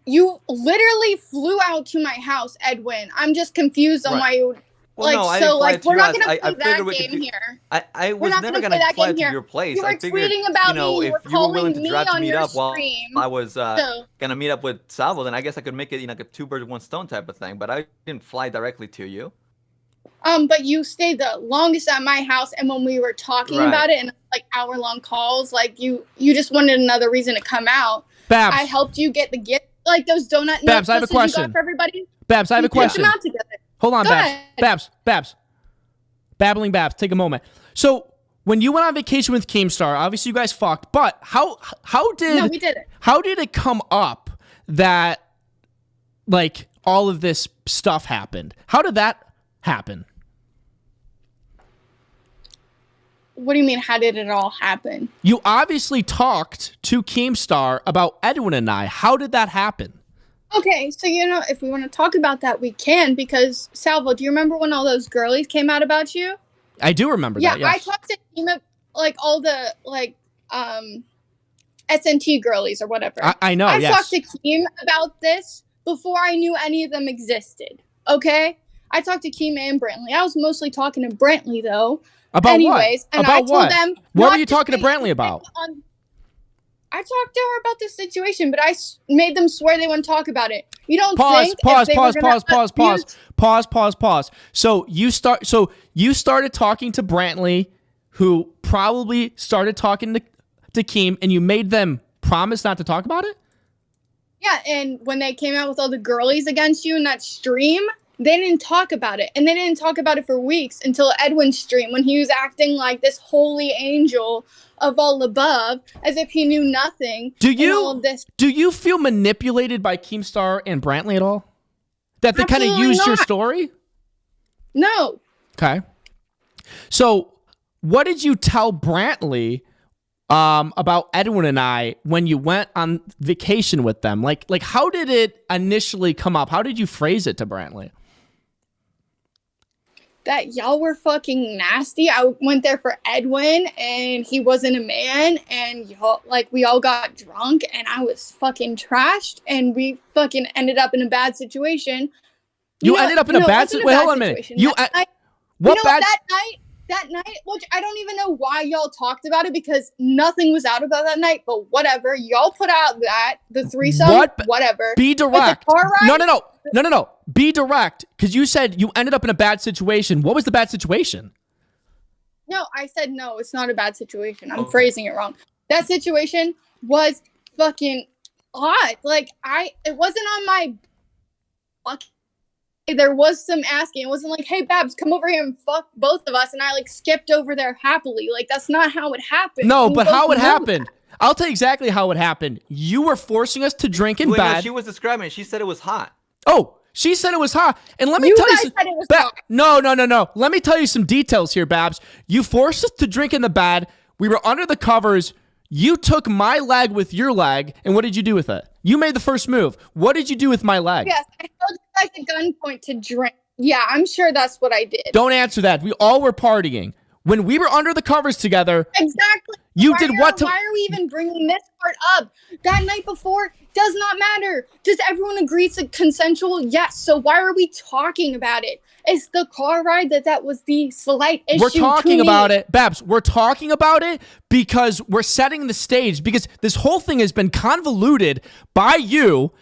You literally flew out to my house, Edwin. I'm just confused on why you... Well, no, I didn't fly to we're your not house. gonna play that game here. I was never gonna fly to your place. You were I figured, tweeting about me. if you were willing to drive to meet up while I was gonna meet up with Salvo, then I guess I could make it, like a 2 birds 1 stone type of thing. But I didn't fly directly to you. But you stayed the longest at my house, and when we were talking about it in like hour-long calls, like you just wanted another reason to come out. Babs, I helped you get the gift, like those donut Babs, I have a question. You got for everybody. Babs, I have a question. Them out together. Hold on, Babs. Babbling Babs, take a moment. So when you went on vacation with Keemstar, obviously you guys fucked, but how did No, we didn't. How did it come up that like all of this stuff happened? How did that happen? What do you mean, how did it all happen? You obviously talked to Keemstar about Edwin and I. How did that happen? Okay, so, if we want to talk about that, we can, because, Salvo, do you remember when all those girlies came out about you? I do remember that, yes. I talked to Keem, like, all the, like, SNT girlies or whatever. I know, I talked to Keem about this before I knew any of them existed, okay? I talked to Keem and Brantley. I was mostly talking to Brantley though. About Anyways, what? And About I told what? them What were not you talking to say Brantley anything about? I talked to her about the situation, but I made them swear they wouldn't talk about it. You don't Pause. think if they were gonna Pause. So you started talking to Brantley, who probably started talking to Keem, and you made them promise not to talk about it? Yeah, and when they came out with all the girlies against you in that stream, they didn't talk about it. And they didn't talk about it for weeks until Edwin's stream when he was acting like this holy angel of all above, as if he knew nothing. Do all of this. you feel manipulated by Keemstar and Brantley at all? That they kind of Absolutely used your not. story? No. Okay. So what did you tell Brantley about Edwin and I when you went on vacation with them? Like how did it initially come up? How did you phrase it to Brantley? That y'all were fucking nasty. I went there for Edwin and he wasn't a man, and y'all, like, we all got drunk and I was fucking trashed and we fucking ended up in a bad situation. You ended up in a bad situation? Wait, hold on a minute. That night, which I don't even know why y'all talked about it because nothing was out about that night, but whatever. Y'all put out the threesome, whatever. Be direct. But the car ride, No. Be direct, because you said you ended up in a bad situation. What was the bad situation? No, I said no, it's not a bad situation. I'm phrasing it wrong. That situation was fucking odd. Like, it wasn't on my fucking. There was some asking. It wasn't like, hey, Babs, come over here and fuck both of us. And I like skipped over there happily. Like, that's not how it happened. No, but how it happened. I'll tell you exactly how it happened. You were forcing us to drink in bed. No, she was describing it. She said it was hot. Oh, she said it was hot. And let me tell you some, said it was hot. No. Let me tell you some details here, Babs. You forced us to drink in the bed. We were under the covers. You took my leg with your leg, and what did you do with it? You made the first move. What did you do with my leg? Yes, I held you like a gunpoint to drink. Yeah, I'm sure that's what I did. Don't answer that. We all were partying. When we were under the covers together, exactly. You did what to... Why are we even bringing this part up? That night before does not matter. Does everyone agree it's consensual? Yes. So why are we talking about it? It's the car ride that was the slight issue. We're talking about it, Babs. We're talking about it because we're setting the stage, because this whole thing has been convoluted by you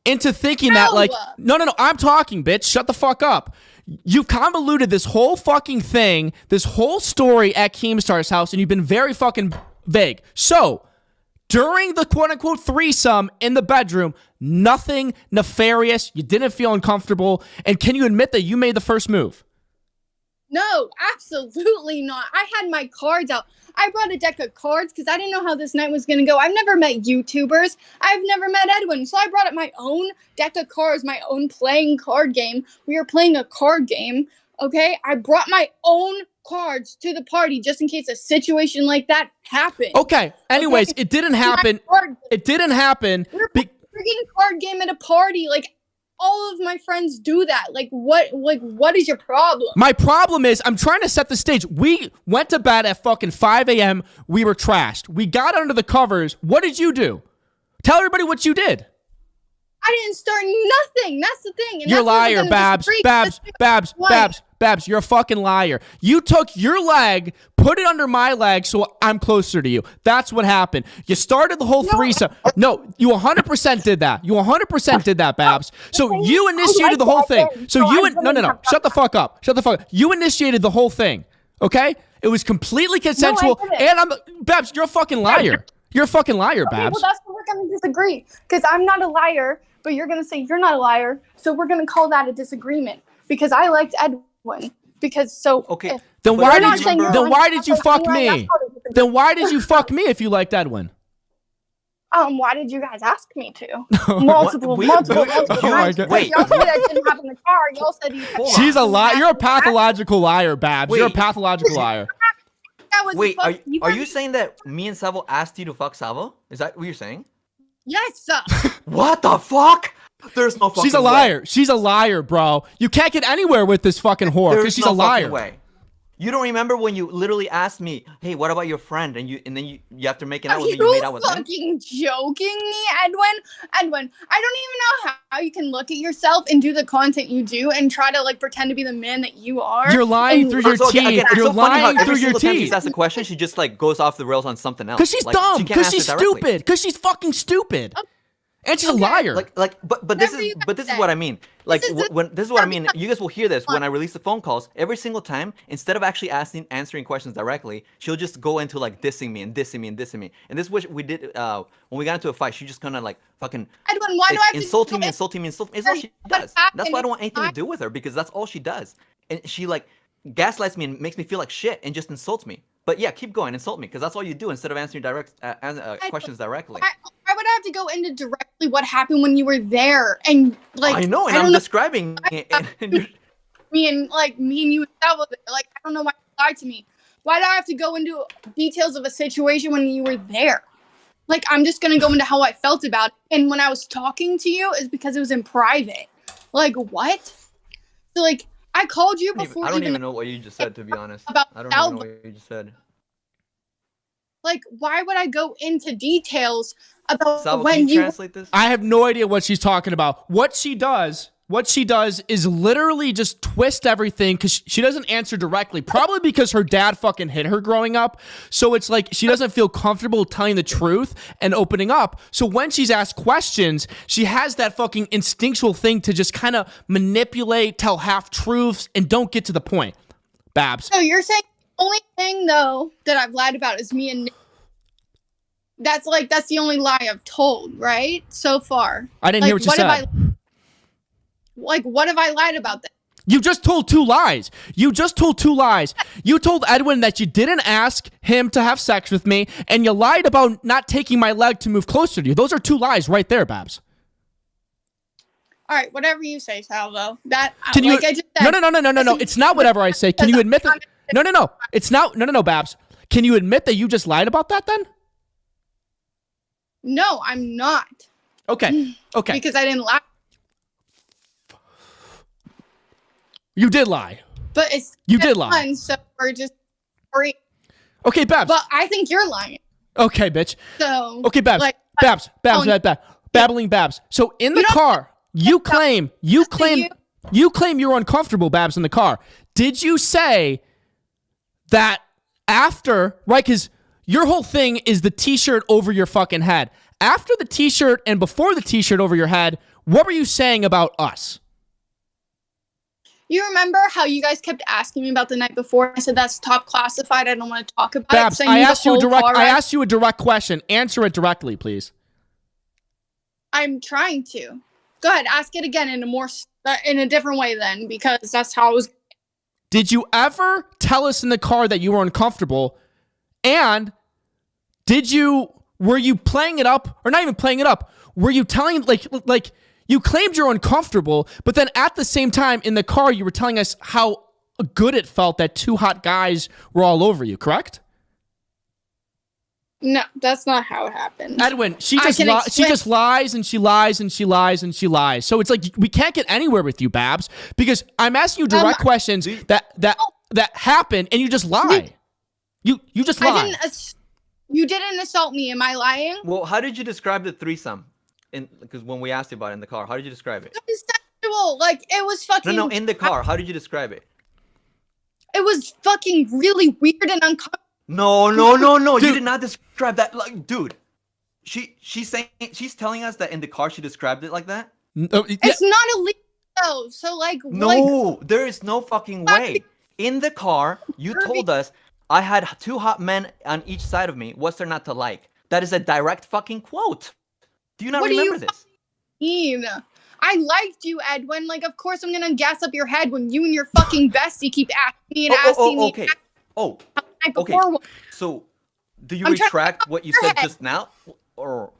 into thinking that, like, no, I'm talking, bitch. Shut the fuck up. You've convoluted this whole fucking thing, this whole story at Keemstar's house, and you've been very fucking vague. So, during the quote-unquote threesome in the bedroom, nothing nefarious, you didn't feel uncomfortable, and can you admit that you made the first move? No, absolutely not. I had my cards out. I brought a deck of cards because I didn't know how this night was going to go. I've never met YouTubers. I've never met Edwin. So I brought up my own deck of cards, my own playing card game. We were playing a card game, okay? I brought my own cards to the party just in case a situation like that happened. Okay, anyways, okay. It didn't happen. It didn't happen. We're playing a freaking card game at a party. Like, all of my friends do that. What is your problem? My problem is I'm trying to set the stage. We went to bed at fucking 5 a.m. We were trashed. We got under the covers. What did you do? Tell everybody what you did. I didn't start nothing. That's the thing. And you're a liar, Babs. Babs, you're a fucking liar. You took your leg, put it under my leg so I'm closer to you. That's what happened. You started the whole threesome. No, you 100% did that. You 100% did that, Babs. So you initiated the whole thing. So you... No. Shut the fuck up. You initiated the whole thing, okay? It was completely consensual. And Babs, you're a fucking liar. You're a fucking liar, Babs. Well, that's where we're going to disagree. Because I'm not a liar, but you're going to say you're not a liar. So we're going to call that a disagreement. Because I liked Edwin. Because so... Okay. Then why did you fuck me? Then why did you fuck me if you liked Edwin? Why did you guys ask me to? Multiple times. Wait. Y'all said that didn't happen in the car. Y'all said you... She's a liar. You're a pathological liar, Babs. You're a pathological liar. Wait, are you saying that me and Salvo asked you to fuck Salvo? Is that what you're saying? Yes. What the fuck? There's no fucking way. She's a liar. She's a liar, bro. You can't get anywhere with this fucking whore because she's a liar. Way. You don't remember when you literally asked me, "Hey, what about your friend?" And then you after making out Are with me, you you made out with him. fucking joking me, Edwin? Edwin, I don't even know how you can look at yourself and do the content you do and try to like pretend to be the man that you are. You're lying through your teeth. It's You're so funny how lying every through your single time teeth. she's asked a question, she just like goes off the rails on something else. Because she's like, dumb. She can't Because answer she's directly. stupid. Because she's fucking stupid. And she's a liar. But this is what I mean. Like this is what I mean. You guys will hear this when I release the phone calls. Every single time, instead of actually answering questions directly, she'll just go into like dissing me. And this is what we did when we got into a fight. She just kind of like fucking Edwin, why do I have to insulting me. It's all she does. That's why I don't want anything to do with her because that's all she does. And she like gaslights me and makes me feel like shit and just insults me. But yeah, keep going, insult me, because that's all you do instead of answering questions directly. Why would I have to go into directly what happened when you were there and like? I know, and I'm describing it. Me and you and Salvo, like I don't know why you lied to me. Why do I have to go into details of a situation when you were there? Like I'm just gonna go into how I felt about it, and when I was talking to you is because it was in private. Like what? So like. I called you before. I don't even know what you just said, to be honest. About I don't Salvo. even know what you just said. Like, why would I go into details about Salvo, when can you you translate this? I have no idea what she's talking about. What she does is literally just twist everything because she doesn't answer directly. Probably because her dad fucking hit her growing up. So it's like she doesn't feel comfortable telling the truth and opening up. So when she's asked questions, she has that fucking instinctual thing to just kind of manipulate, tell half truths, and don't get to the point. Babs. So you're saying the only thing though that I've lied about is me and Nick. That's the only lie I've told, right? So far. I didn't hear what you said. What have I lied about that? You just told two lies. You told Edwin that you didn't ask him to have sex with me, and you lied about not taking my leg to move closer to you. Those are two lies right there, Babs. All right, whatever you say, Salvo. That Can you? like I just said, No. It's not whatever I say. Can you admit that? No. It's not. No, Babs. Can you admit that you just lied about that then? No, I'm not. Okay. Because I didn't lie. You did lie. But it's You did lie. fun, so we're just free. Okay, Babs. But I think you're lying. Okay, bitch. So Okay, Babs. like, Babs. Babbling Babs. So in the car, you claim you're uncomfortable, Babs, in the car. Did you say that after, right? Because your whole thing is the t-shirt over your fucking head. After the t-shirt and before the t-shirt over your head, what were you saying about us? You remember how you guys kept asking me about the night before? I said that's top classified. I don't want to talk about Babs, it. I asked you a direct question. Answer it directly, please. I'm trying to. Go ahead, ask it again in a different way then, because that's how it was. Did you ever tell us in the car that you were uncomfortable? And were you playing it up, or not even playing it up? Were you telling like you claimed you're uncomfortable, but then at the same time in the car you were telling us how good it felt that two hot guys were all over you, correct? No, that's not how it happened. Edwin, she just lies and she lies and she lies and she lies. So it's like we can't get anywhere with you, Babs, because I'm asking you direct questions that happen and you just lie. You just lie. You didn't assault me. Am I lying? Well, how did you describe the threesome? Because when we asked you about it in the car, how did you describe it? It was sexual. Like it was fucking. No, in the car. How did you describe it? It was fucking really weird and uncomfortable. No. Dude. You did not describe that. Like, dude, she's telling us that in the car she described it like that. It's not illegal though. So there is no fucking way. In the car, you told us I had two hot men on each side of me. What's there not to like? That is a direct fucking quote. Do you not remember this? Mean? I liked you, Edwin. Like, of course I'm gonna gas up your head when you and your fucking bestie keep asking me and asking me. Okay. So, do you retract what you said just now, or?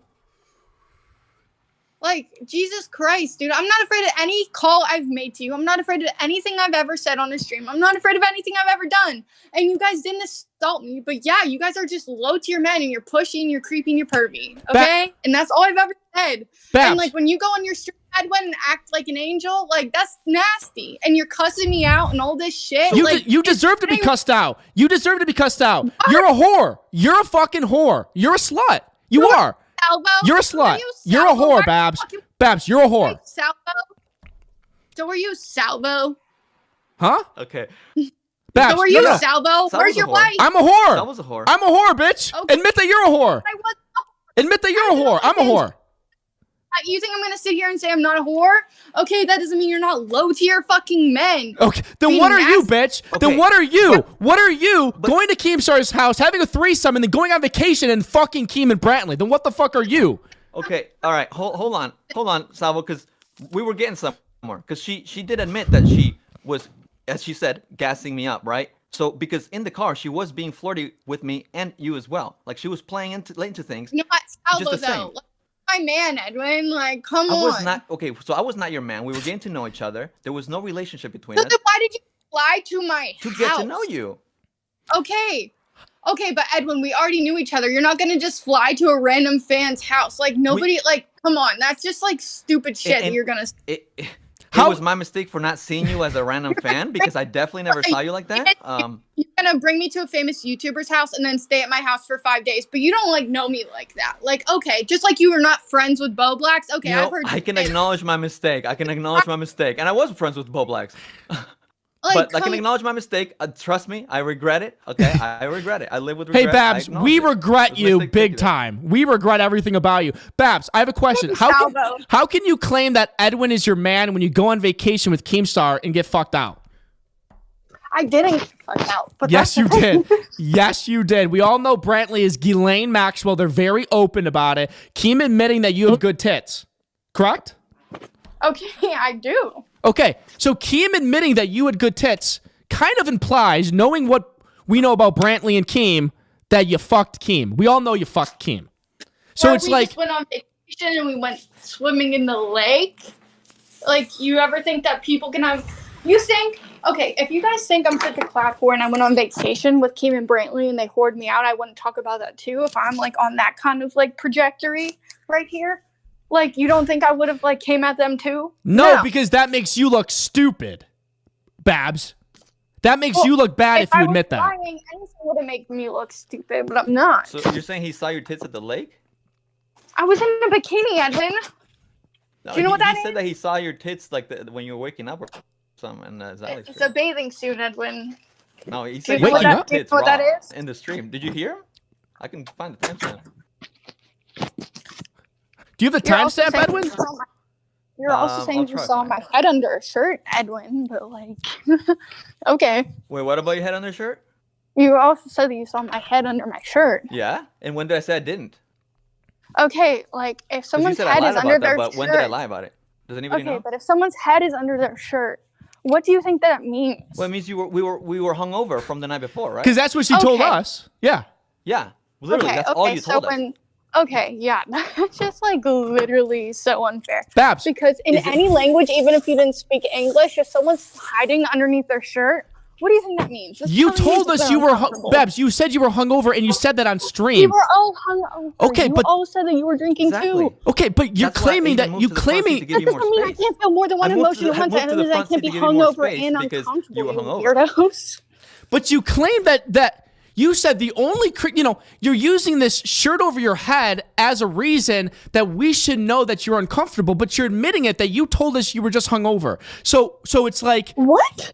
Like, Jesus Christ, dude. I'm not afraid of any call I've made to you. I'm not afraid of anything I've ever said on a stream. I'm not afraid of anything I've ever done. And you guys didn't assault me. But yeah, you guys are just low tier men and you're pushy and you're creepy and you're pervy. Okay? And that's all I've ever said. Babs. And like when you go on your stream Edwin act like an angel? Like, that's nasty. And you're cussing me out and all this shit. You deserve to be cussed out. You deserve to be cussed out. You're a whore. You're a fucking whore. You're a slut. You are. Salvo? You're a slut. You're a whore, Babs. Babs, you're a whore. Salvo? So are you Salvo? Huh? Okay. Babs, So are you no. Salvo? Where's your a whore. wife? I'm a whore. That was a whore. I'm a whore, bitch. Okay. Admit that you're a whore. I was. Admit that you're a whore. I'm a whore. You think I'm gonna sit here and say I'm not a whore? Okay, that doesn't mean you're not low tier fucking men. Okay, then Being what are you, nasty. bitch? Okay. Then what are you? What are you going to Keemstar's house, having a threesome, and then going on vacation in fucking Keem and Brantley? Then what the fuck are you? Okay, all right, hold on, Salvo, because we were getting somewhere. Because she did admit that she was, as she said, gassing me up, right? So because in the car she was being flirty with me and you as well. Like she was playing into things. Not Salvo Just the same. though. Like, my man, Edwin. Like, come I on. was not okay. So I was not your man. We were getting to know each other. There was no relationship between So us. then why did you fly to my To house? get to know you. Okay. Okay, but Edwin, we already knew each other. You're not gonna just fly to a random fan's house. Like nobody. Like, come on. That's just like stupid shit that and- you're gonna. It How- was my mistake for not seeing you as a random fan because I definitely never saw you like that. You're gonna bring me to a famous YouTuber's house and then stay at my house for 5 days, but you don't like know me like that. Like, okay, just like you were not friends with Bo Blacks. Okay, You know, I've heard. I you can say that. acknowledge my mistake. I can acknowledge my mistake, and I was friends with Bo Blacks. Like, But I can come- acknowledge my mistake. Trust me, I regret it. Okay, I regret it. I live with Hey, regret. I Babs, acknowledge we it. regret It was my you mistake, big thank you. time. We regret everything about you. Babs, I have a question. Salvo. How can you claim that Edwin is your man when you go on vacation with Keemstar and get fucked out? I didn't get fucked out. But Yes, that's you the thing. did. Yes, you did. We all know Brantley is Ghislaine Maxwell. They're very open about it. Keem admitting that you have good tits. Correct? Okay, I do. Okay, so Keem admitting that you had good tits kind of implies, knowing what we know about Brantley and Keem, that you fucked Keem. We all know you fucked Keem. So Or it's we like, just went on vacation and we went swimming in the lake. Like, you ever think that people can have? You think? Okay, if you guys think I'm such a clap whore and I went on vacation with Keem and Brantley and they whored me out, I wouldn't talk about that too. If I'm like on that kind of like trajectory right here, like you don't think I would have like came at them too? no, because that makes you look stupid, Babs. That makes you look bad if you admit that. Lying, anything would have made me look stupid, but I'm not. So you're saying he saw your tits at the lake? I was in a bikini, Edwin. No, Do you know what that He said is? that he saw your tits like when you were waking up or something. And Alex. It's a bathing suit, Edwin. No, he Do said you you know saw what your that- do you tits know what that raw is? in the stream. Did you hear him? I can find the timestamp. Do you have the You're also timestamp, saying Edwin? you saw my- You're also saying I'll you try saw to my find head under a shirt, Edwin, but like, okay. Wait, what about your head on their shirt? You also said that you saw my head under my shirt. Yeah? And when did I say I didn't? Okay, like if 'Cause someone's you said I head lied is about under that, their but shirt. when did I lie about it? Does anybody Okay, know? but if someone's head is under their shirt, what do you think that means? Well, it means we were hungover from the night before, right? Because that's what she told Okay. us. Yeah. Yeah, literally, okay, that's okay, all you so told us. when okay, yeah, that's just like literally so unfair. Babs, Because in Is it- any language, even if you didn't speak English, if someone's hiding underneath their shirt, what do you think that means? That's you telling me told that us they're you were, uncomfortable. Babs, you said you were hungover and you said that on We stream. were all hung over. Okay, you but- all said that you were drinking Exactly. too. Okay, but you're That's why I claiming even that moved you to the front seat claiming to give That you more doesn't mean I space. can't feel more than one I moved emotion to at the- I once. moved That to the means I front can't seat be to give you more hungover space and because you uncomfortable. were You hungover. weirdos. But you claim that you said the only, you're using this shirt over your head as a reason that we should know that you're uncomfortable, but you're admitting it that you told us you were just hungover. So it's like, What?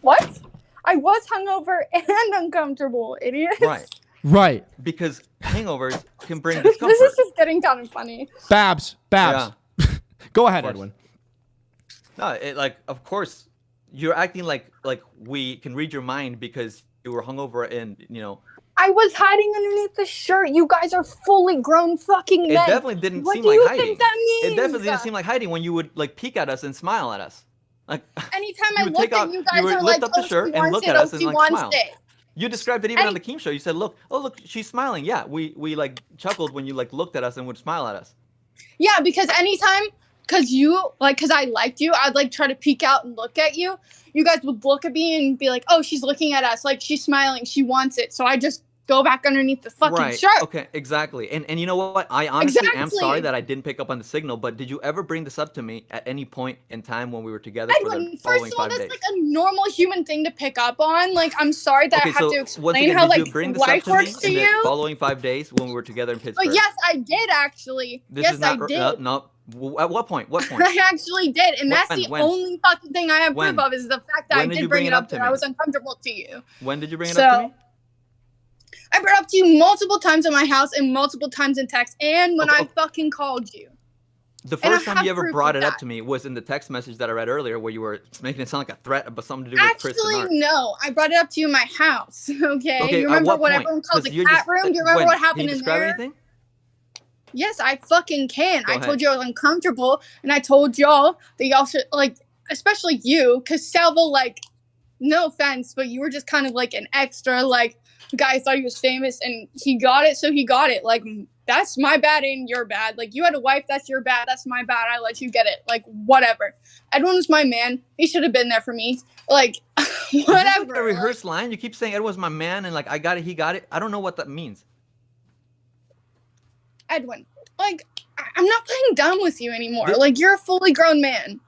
What? I was hungover and uncomfortable, idiot. Right. right. Because hangovers can bring This discomfort. is just getting kind of funny. Babs. Go ahead, course. Edwin. No, like of course you're acting like we can read your mind because you were hungover and I was hiding underneath the shirt. You guys are fully grown fucking it men. definitely didn't What seem do like you hiding. think that means? It definitely didn't seem like hiding when you would like peek at us and smile at us. Like Anytime you I would look take at out- you you guys would are lift like, up the oh, shirt she and wants look it, at oh, us and, she like, wants smile. it. you described it even on Any- the Keem show. You said, look, she's smiling. Yeah, we like chuckled when you like looked at us and would smile at us. Yeah, because anytime, because I liked you, I'd like try to peek out and look at you. You guys would look at me and be like, oh, she's looking at us. Like, she's smiling. She wants it. So I just go back underneath the fucking shirt. Okay, exactly. And you know what? I honestly am sorry Exactly. that I didn't pick up on the signal, but did you ever bring this up to me at any point in time when we were together for the Edwin, following first of all, 5 that's days? like a normal human thing to pick up on. Like, I'm sorry that I Okay, have to so once explain again, how did like you bring this up life to me works to in the you. following 5 days when we were together in Pittsburgh? But yes, I did actually. This Yes, is not I did. no. At what point? What point? I actually did, and that's the When? only fucking thing I have When? proof of is the fact that When I did you did bring it up to that I me? was uncomfortable to you. When did you bring it up to So me? I brought it up to you multiple times in my house and multiple times in text, and when Okay, I fucking called you. The And I first time have you ever proof brought of it up that. to me was in the text message that I read earlier, where you were making it sound like a threat about something to do with Chris and Actually, Art. no. I brought it up to you in my house. Okay. Okay, You at remember what what point? everyone calls 'Cause the you're cat just room? Do you remember when? what Can happened you in describe there? anything? Yes, I fucking can. Go I ahead. told you I was uncomfortable, and I told y'all that y'all should, like, especially you, because Salvo, like, no offense, but you were just kind of like an extra, like, guy thought he was famous, and he got it, so he got it. Like, that's my bad and your bad. Like, you had a wife, that's your bad, that's my bad, I let you get it. Like, whatever. Edwin was my man. He should have been there for me. Like, Is this whatever. like a rehearsed line? You keep saying Ed was my man, and like I got it, he got it. I don't know what that means. Edwin, like, I'm not playing dumb with you anymore. This- Like, you're a fully grown man.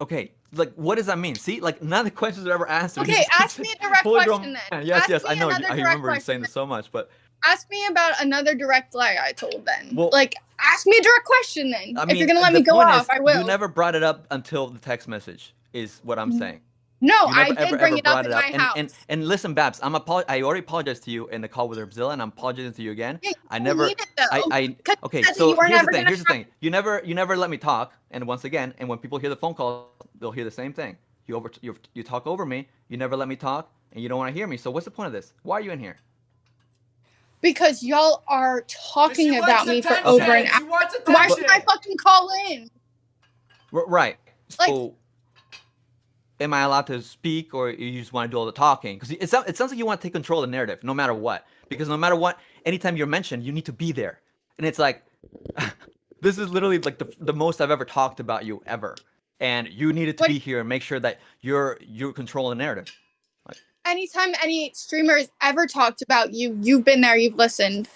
Okay, like what does that mean? See, like none of the questions are ever answered. You Okay, just keep ask me saying, a direct fully grown question then. man. Yes, Ask yes, me I know. another I direct remember you question saying this so much, but Ask me about another direct lie I told then. Well- like, ask me a direct question then. I If mean, you're gonna let the me go point off, is, I will. You never brought it up until the text message, is what I'm saying. No, You I never, did bring it up in my house. And listen, Babs, I already apologized to you in the call with Herbzilla, and I'm apologizing to you again. Yeah, I you never, need it, though, 'cause okay. you said that So you weren't here's the ever thing. gonna Here's the thing. You never let me talk. And once again, and when people hear the phone call, they'll hear the same thing. You talk over me. You never let me talk, and you don't want to hear me. So what's the point of this? Why are you in here? Because y'all are talking She about wants me for attention. over an She hour. wants Why should I attention. fucking call in? Right. Like- So, am I allowed to speak, or you just want to do all the talking? Because it sounds like you want to take control of the narrative, no matter what. Because no matter what, anytime you're mentioned, you need to be there. And it's like, this is literally like the most I've ever talked about you ever. And you needed to What- be here and make sure that you're controlling the narrative. Anytime any streamer has ever talked about you, you've been there, you've listened.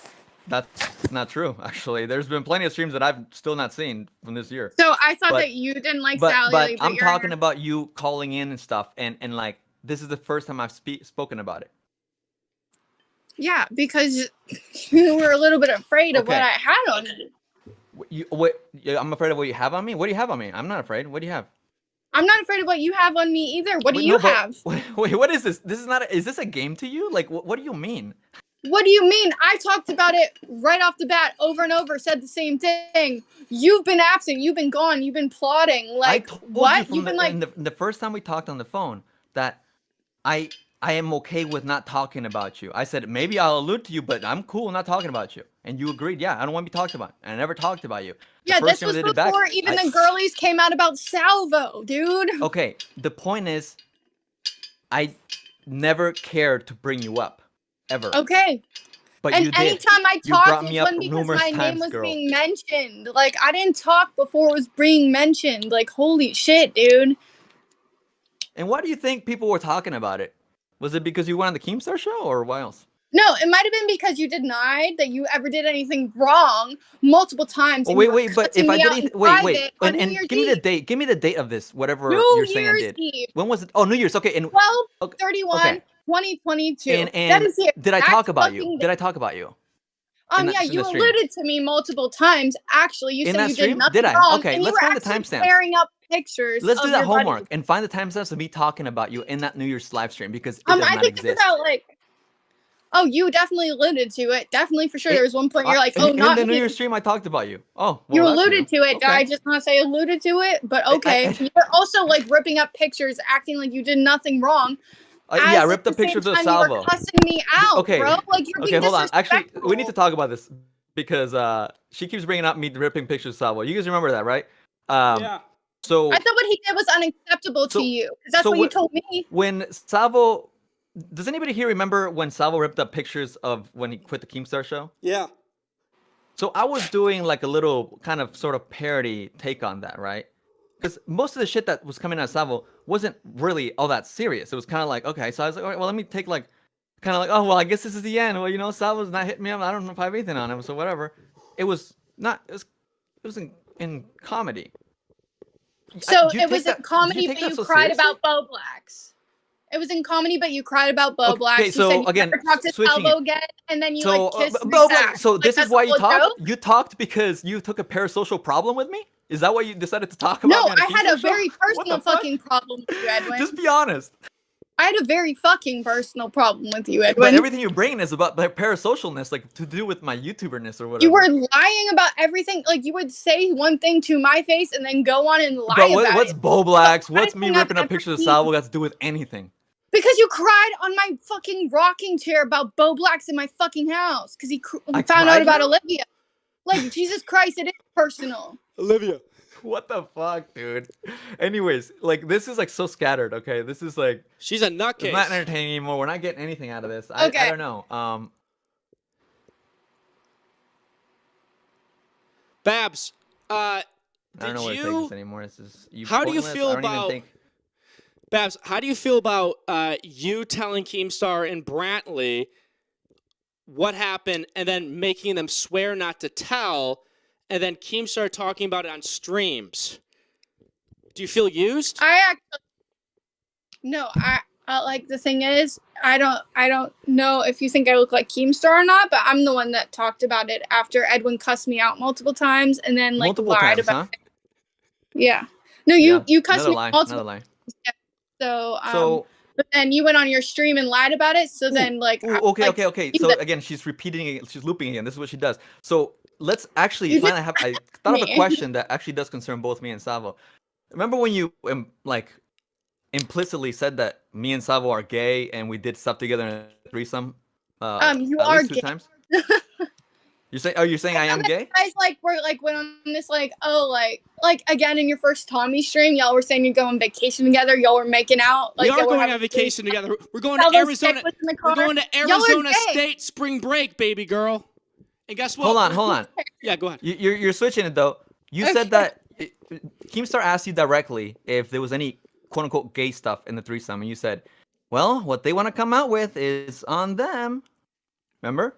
That's not true, actually. There's been plenty of streams that I've still not seen from this year. So I thought But- that you didn't like But Sally. I'm you're- talking about you calling in and stuff, and like this is the first time I've spoken about it. Yeah, because you were a little bit afraid of what Okay. I had on you. I'm afraid of what you have on me. What do you have on me? I'm not afraid. What do you have? I'm not afraid of what you have on me either. What do Wait, you no, but- have? Wait, what is this? This is not. Is this a game to you? Like, what do you mean? What do you mean? I talked about it right off the bat over and over, said the same thing. You've been absent, you've been gone, you've been plotting. Like, I told what? you from You've been like, in the first time we talked on the phone that I am okay with not talking about you. I said maybe I'll allude to you, but I'm cool not talking about you. And you agreed. Yeah, I don't want to be talked about. And I never talked about you. The yeah, first this time was we did it back, before even I- the girlies came out about Salvo, dude. Okay, the point is, I never cared to bring you up, ever. Okay. But And you did. anytime I You brought talked, me it up wasn't because numerous my name times, was girl. being mentioned. Like, I didn't talk before it was being mentioned. Like, holy shit, dude. And why do you think people were talking about it? Was it because you went on the Keemstar show, or why else? No, it might have been because you denied that you ever did anything wrong multiple times. Oh, and you wait, were but cussing if I me did out in anything, wait, private on and New Year's give me the Eve. date. Give me the date of this, whatever New you're saying I Year's did. Eve. When was it? Oh, New Year's. Okay, and 12/31, okay. 2022. and that is the did I exact talk about you? fucking Did I talk about you? in yeah, in you the stream? alluded to me multiple times. Actually, you In said that you stream? did nothing Did I? wrong, Okay, and let's you were find the actually timestamps. tearing up pictures. Let's do of that your homework buddies. and find the timestamps of me talking about you in that New Year's live stream, because it does I not think exist. it's about like. Oh, you definitely alluded to it. Definitely for sure. There was one point you're like, in oh, not the New me. Year's stream, I talked about you. Oh, You well, that's alluded new. to it. Okay. I just want to say alluded to it, but okay. You're also like ripping up pictures, acting like you did nothing wrong. Yeah, I as ripped at the pictures same of time Salvo. You were cussing me out, Okay. bro. Like you're being Okay, hold on. Actually, disrespectful. we need to talk about this because she keeps bringing up me ripping pictures of Salvo. You guys remember that, right? Yeah. So I thought what he did was unacceptable So- to you. 'Cause that's so what you what- told me. when Salvo, does anybody here remember when Salvo ripped up pictures of when he quit the Keemstar show? Yeah. So I was doing like a little kind of sort of parody take on that, right? Because most of the shit that was coming out of Salvo wasn't really all that serious. It was kind of like, okay, so I was like, all right, well, let me take like kind of like, oh well, I guess this is the end. Well, you know, Salvo's not hitting me up. I don't know if I have anything on him, so whatever. It was not. It was in comedy. So Do you it was take in that- do comedy, take but that you so cried seriously? about Bo Blacks. It was in comedy, but you cried about Bo Blacks. Okay, You so said you again, never talked to switching Salvo it. again, and then you So, like kissed me Bo, back. so Like, this is that's why the you whole talked. joke? You talked because you took a parasocial problem with me. Is that why you decided to talk No, about me on a I had Keemstar a show? very What the personal fuck? fucking problem with you, Edwin. Just be honest. I had a very fucking personal problem with you, But Edwin. everything you're bringing is about my parasocialness, like to do with my YouTuberness or whatever. You were lying about everything. Like you would say one thing to my face and then go on and lie But about what's it. Bo Blacks? What's me anything I've ripping up ever pictures of seen. Salvo got to do with anything? Because you cried on my fucking rocking chair about Bo Blacks in my fucking house. Because he I found out cried about now? Olivia. Like, Jesus Christ, it is personal. Olivia. What the fuck, dude? Anyways, like this is like so scattered. Okay, this is like She's a it's not nutcase. entertaining anymore. We're not getting anything out of this. I Okay. don't know. Babs, I don't did know where to take you this anymore. This is How do you pointless. feel I don't even about- think. Babs, how do you feel about you telling Keemstar and Brantley what happened and then making them swear not to tell, and then Keemstar talking about it on streams? Do you feel used? I actually no. I like the thing is I don't know if you think I look like Keemstar or not, but I'm the one that talked about it after Edwin cussed me out multiple times and then like Multiple lied times, about huh? it. Yeah. No, you cussed Another me lie. multiple. Another lie. So So. but then you went on your stream and lied about it. So then like Ooh, okay. So again, she's repeating it. She's looping again. This is what she does. So let's actually You finally have. I thought of a me. question that actually does concern both me and Salvo. Remember when you like implicitly said that me and Salvo are gay and we did stuff together in a threesome? you at are least 2 gay. times. You say? Are you saying I am gay? Guys like were like went on this like like again in your first Tommy stream, y'all were saying you go on vacation together, y'all were making out. Like We are y'all were going having on vacation together. We're going to Salvo's Arizona. dick was in the We're car. going to Y'all are Arizona gay. State spring break, baby girl. And guess what? Hold on. Yeah, go ahead. You're switching it though. You said that Keemstar asked you directly if there was any quote unquote gay stuff in the threesome, and you said, "Well, what they want to come out with is on them." Remember?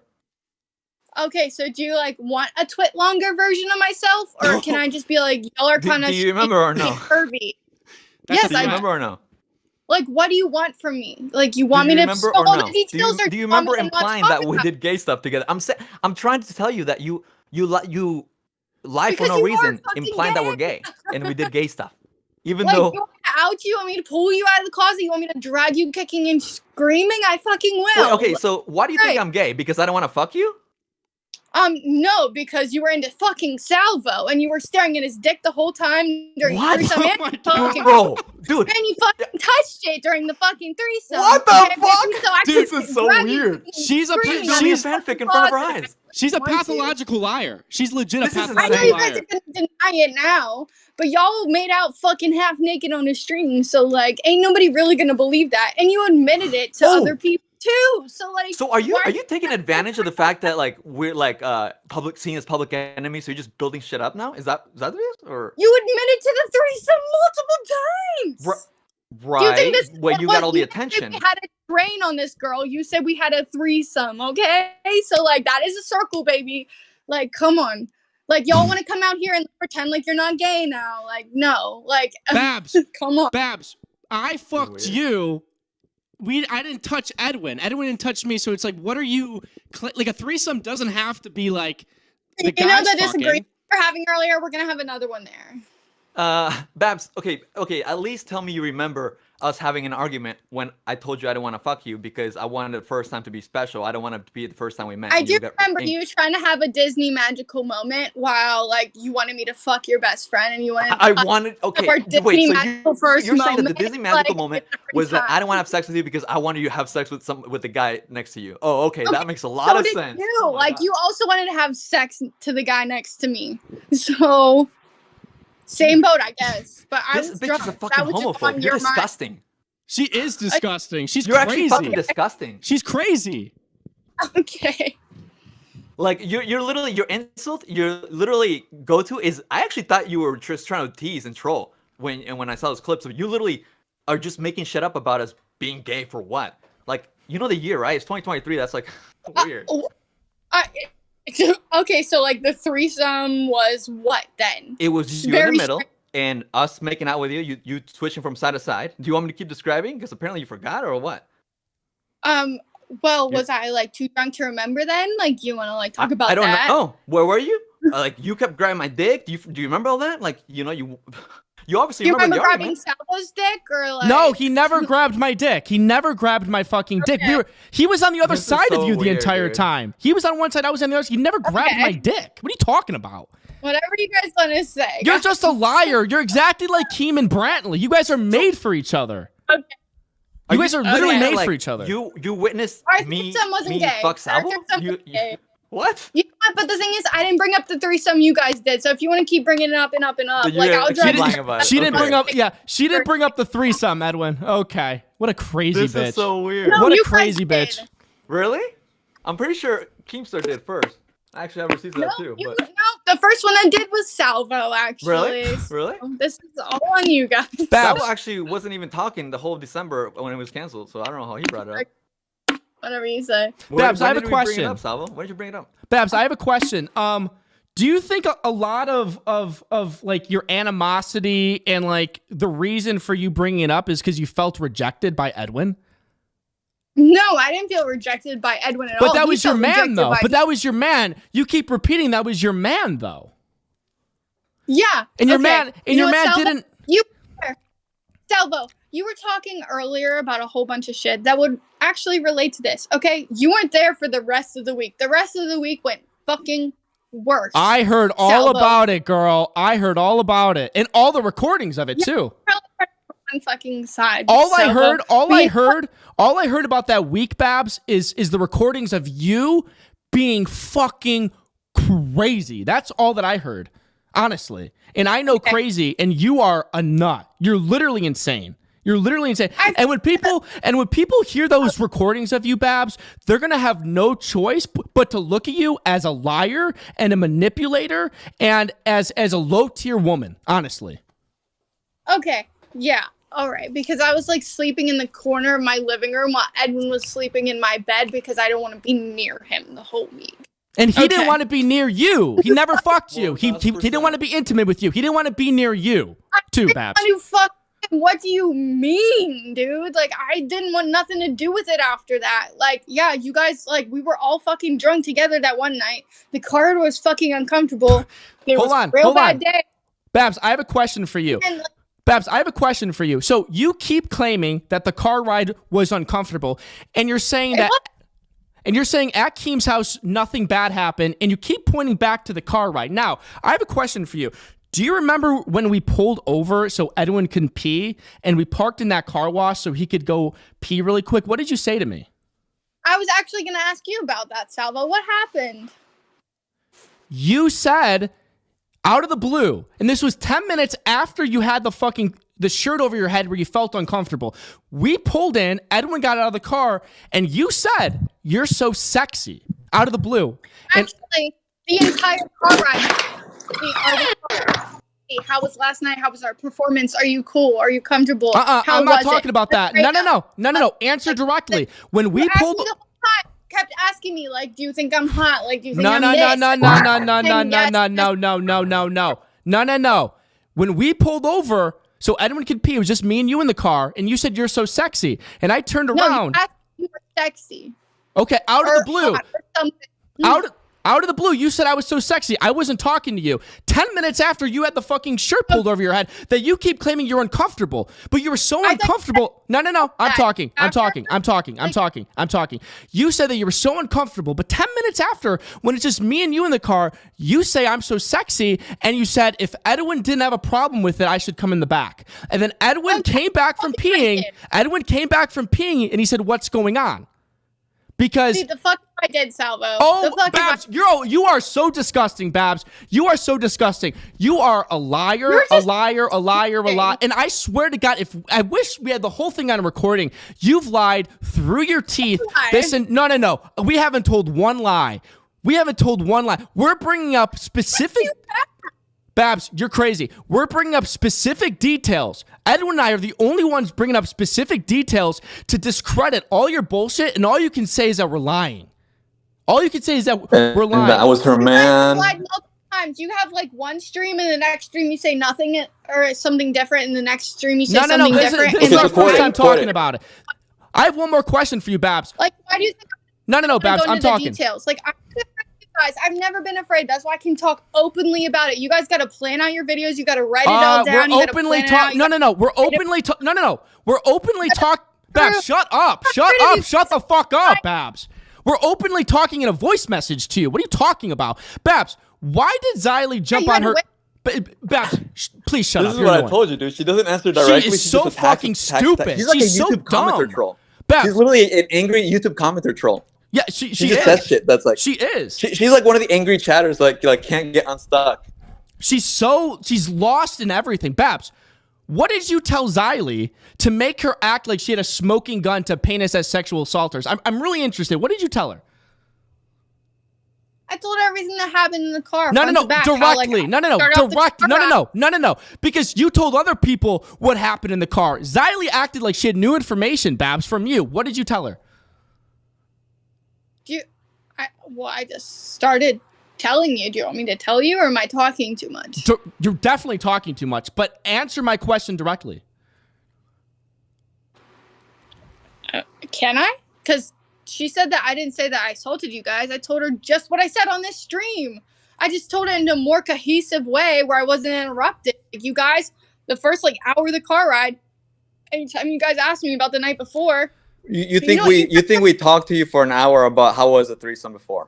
Okay, so do you like want a twit longer version of myself, or can I just be like y'all are kind of Do you remember or no? curvy? That's Yes, Do you I remember or no? like. What do you want from me? Like you want Do you me to remember spill or all no? the details, or Do you you want remember me to not implying talk that we about it? did gay stuff together? I'm trying to tell you that you lie for Because no you are reason, fucking implying that we're gay. gay and we did gay stuff, even Like, though. you want me to out you? Want me to pull you out of the closet? You want me to drag you kicking and screaming? I fucking will. Wait, okay, so why do you think Right. I'm gay? Because I don't want to fuck you? No, because you were into fucking Salvo and you were staring at his dick the whole time during What? the threesome. Oh and my fucking- Bro, dude, And you fucking touched it during the fucking threesome. What the okay, fuck? baby? So I Dude, could this is so drag you weird. kicking and She's a screaming she's on me a his fanfic in fucking front of her closet. eyes. She's a Want to. pathological liar. She's legit a This is I know pathological you insane. guys liar. are gonna deny it now, but y'all made out fucking half naked on his stream, so like, ain't nobody really gonna believe that. And you admitted it to Oh. other people too. So like, So are you why- taking advantage of the fact that like we're like seen as public enemies, so you're just building shit up now? Is that what it is? Or You admitted to the threesome multiple times. right? Do you think this? Well, you got all the you said attention. We had a train on this girl. You said we had a threesome. Okay, so like that is a circle, baby. Like, come on. Like y'all want to come out here and pretend like you're not gay now? Like, no. Like, Babs, come on. Babs, I fucked Weird. you. I didn't touch Edwin. Edwin didn't touch me. So it's like, what are you like? A threesome doesn't have to be like the You know guys the fucking. disagreement we're having earlier. We're gonna have another one there. Babs, okay, at least tell me you remember us having an argument when I told you I didn't want to fuck you because I wanted the first time to be special. I don't want it to be the first time we met. I and do you got remember angry. you trying to have a Disney magical moment while like you wanted me to fuck your best friend and you wanted I wanted. Okay, our wait. Disney So magical first you're saying that the moment, Disney magical like, moment a different was that I time. don't want to have sex with you because I wanted you to have sex with with the guy next to you. Oh, okay, that makes a lot So of did sense. you. Oh my Like God. you also wanted to have sex to the guy next to me. So same boat, I guess. But I This was bitch drunk. is a That fucking was just on homophobe. You're your mind. disgusting. She is disgusting. She's You're actually crazy. fucking disgusting. She's crazy. Okay. Like you're literally your insult. Your literally go to is. I actually thought you were just trying to tease and troll when I saw those clips. You literally are just making shit up about us being gay for what? Like you know the year, right? It's 2023. That's like weird. Okay, so like the threesome was what then? It was you in the middle and us making out with you. You switching from side to side. Do you want me to keep describing? Because apparently you forgot or what? Well, was I like too drunk to remember then? Like, you want to like talk about that? I don't know. Where were you? Like, you kept grabbing my dick. Do you remember all that? Like, you know, you obviously you remember remember grabbing Salvo's dick or like? No, he never grabbed my dick. He never grabbed my fucking dick. He was on the other side of you the entire time. He was on one side, I was on the other side. He never grabbed my dick. What are you talking about? Whatever you guys want to say. You're just a liar. You're exactly like Keem and Brantley. You guys are made for each other. Okay. You guys are literally made for each other. You witnessed me fuck Salvo? What? You know what? But the thing is, I didn't bring up the threesome you guys did. So if you want to keep bringing it up and up and up, like I'll just. She didn't bring up. Yeah, she didn't bring up the threesome, Edwin. Okay, what a crazy bitch. This is so weird. What a crazy bitch. Really? I'm pretty sure Keemstar did first. I actually have receipts of that too. No, the first one I did was Salvo, actually. Really? Really? This is all on you guys. Salvo actually wasn't even talking the whole December when it was canceled, so I don't know how he brought it up. Whatever you say. Babs, I have a question. Bring it up, Salvo? When did you bring it up? Babs, I have a question. Do you think a lot of like your animosity and like the reason for you bringing it up is because you felt rejected by Edwin? No, I didn't feel rejected by Edwin at all. But that was your man, though. But that was your man. You keep repeating that was your man, though. Yeah. And your man, and your man didn't. Salvo, you were talking earlier about a whole bunch of shit that would actually relate to this. Okay, you weren't there for the rest of the week. The rest of the week went fucking worse. I heard all about it, girl. I heard all about it, and all the recordings of it too. On fucking side. All I heard about that week, Babs, is the recordings of you being fucking crazy. That's all that I heard, honestly. And I know crazy, and you are a nut. You're literally insane. You're literally insane. And when people hear those recordings of you, Babs, they're gonna have no choice but to look at you as a liar and a manipulator and as a low tier woman. Honestly. Okay. Yeah. All right, because I was like sleeping in the corner of my living room while Edwin was sleeping in my bed because I don't want to be near him the whole week. And he didn't want to be near you. He never fucked you. He didn't want to be intimate with you. He didn't want to be near you, too, Babs. What do you mean, dude? Like, I didn't want nothing to do with it after that. Like, yeah, you guys, like, we were all fucking drunk together that one night. The car was fucking uncomfortable. Hold on. Day. Babs, I have a question for you. Babs, I have a question for you. So you keep claiming that the car ride was uncomfortable, and you're saying at Keem's house nothing bad happened, and you keep pointing back to the car ride. Now, I have a question for you. Do you remember when we pulled over so Edwin can pee, and we parked in that car wash so he could go pee really quick? What did you say to me? I was actually going to ask you about that, Salvo. What happened? You said, out of the blue, and this was 10 minutes after you had the shirt over your head where you felt uncomfortable. We pulled in, Edwin got out of the car, and you said, "You're so sexy," out of the blue. Actually, the entire car ride. How was last night? How was our performance? Are you cool? Are you comfortable? I'm not talking about that. No. Answer directly. When we pulled... kept asking me, like, do you think I'm hot? Like, do you think No. When we pulled over, so Edwin could pee, it was just me and you in the car, and you said you're so sexy, and I turned around. You asked me if you were sexy. Okay, out of the blue. Out of the blue, you said I was so sexy. I wasn't talking to you. 10 minutes after you had the fucking shirt pulled over your head that you keep claiming you're uncomfortable. But you were so uncomfortable. No. I'm talking. You said that you were so uncomfortable, but 10 minutes after, when it's just me and you in the car, you say I'm so sexy, and you said if Edwin didn't have a problem with it, I should come in the back. And then Edwin came back from peeing, and he said, "What's going on?" Because dude, the fuck I did, Salvo. Oh, Babs, you are so disgusting, Babs. You are so disgusting. You are a liar, a liar. And I swear to God, if I wish we had the whole thing on a recording. You've lied through your teeth. Listen, no. We haven't told one lie. We're bringing up specific. Babs, you're crazy. We're bringing up specific details. Edwin and I are the only ones bringing up specific details to discredit all your bullshit, and all you can say is that we're lying. All you can say is that we're lying. That was her man. You guys lied multiple times. You have like one stream, and the next stream you say nothing or something different, and the next stream you say something different. This is our first time talking about it. I have one more question for you, Babs. Like, why do you think? No, Babs, I'm talking. Details. Like, guys, I've never been afraid. That's why I can talk openly about it. You guys got to plan out your videos. You got to write it all down. We're openly talking. No. We're openly talking. No. We're openly talking. Babs, shut up. Shut the fuck up, Babs. We're openly talking in a voice message to you. What are you talking about? Babs, why did Xylee jump on her? Babs, please shut up. This is what I told you, dude. She doesn't answer directly. She is so fucking stupid. She's like a YouTube commenter troll. Babs, she's literally an angry YouTube commenter troll. Yeah, she just says shit. That's like she is. She's like one of the angry chatters. Like can't get unstuck. She's lost in everything. Babs, what did you tell Xylee to make her act like she had a smoking gun to paint us as sexual assaulters? I'm really interested. What did you tell her? I told her everything that happened in the car. No, directly. No. Because you told other people what happened in the car. Xylee acted like she had new information, Babs, from you. What did you tell her? I just started telling you. Do you want me to tell you, or am I talking too much? You're definitely talking too much, but answer my question directly. Can I? Because she said that I didn't say that I assaulted you guys. I told her just what I said on this stream. I just told it in a more cohesive way where I wasn't interrupted. Like, you guys, the first hour of the car ride, anytime you guys asked me about the night before. You think we talked to you for an hour about how was a threesome before?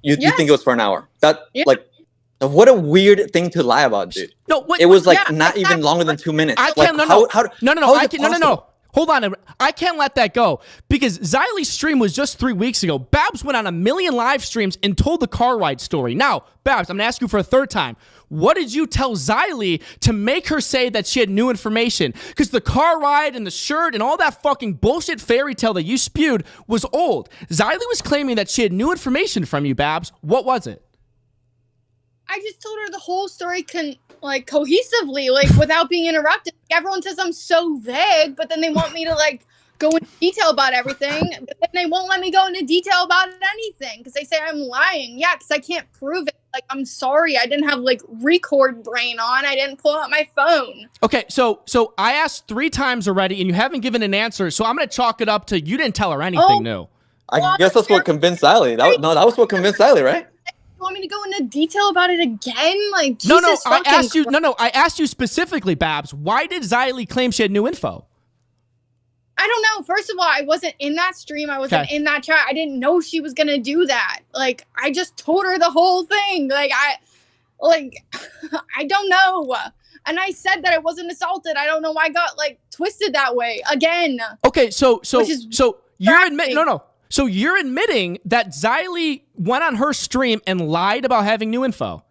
You think it was for an hour? What a weird thing to lie about, dude. No, it was not even longer than 2 minutes. No. Hold on. I can't let that go because Xylee's stream was just 3 weeks ago. Babs went on 1 million live streams and told the car ride story. Now, Babs, I'm going to ask you for a third time. What did you tell Xylee to make her say that she had new information? Because the car ride and the shirt and all that fucking bullshit fairy tale that you spewed was old. Xylee was claiming that she had new information from you, Babs. What was it? I just told her the whole story cohesively, without being interrupted. Everyone says I'm so vague, but then they want me to go into detail about everything, but then they won't let me go into detail about anything because they say I'm lying. Yeah, because I can't prove it. I'm sorry, I didn't have record brain on. I didn't pull out my phone. Okay, so I asked 3 times already, and you haven't given an answer. So I'm gonna chalk it up to you didn't tell her anything new. I guess that's what convinced Xylee. That was what convinced Xylee, right? You want me to go into detail about it again? I asked you specifically, Babs. Why did Xylee claim she had new info? I don't know. First of all, I wasn't in that stream. I wasn't in that chat. I didn't know she was gonna do that. I just told her the whole thing. I don't know. And I said that I wasn't assaulted. I don't know why I got twisted that way again. Okay, so you're admitting So you're admitting that Xylee went on her stream and lied about having new info.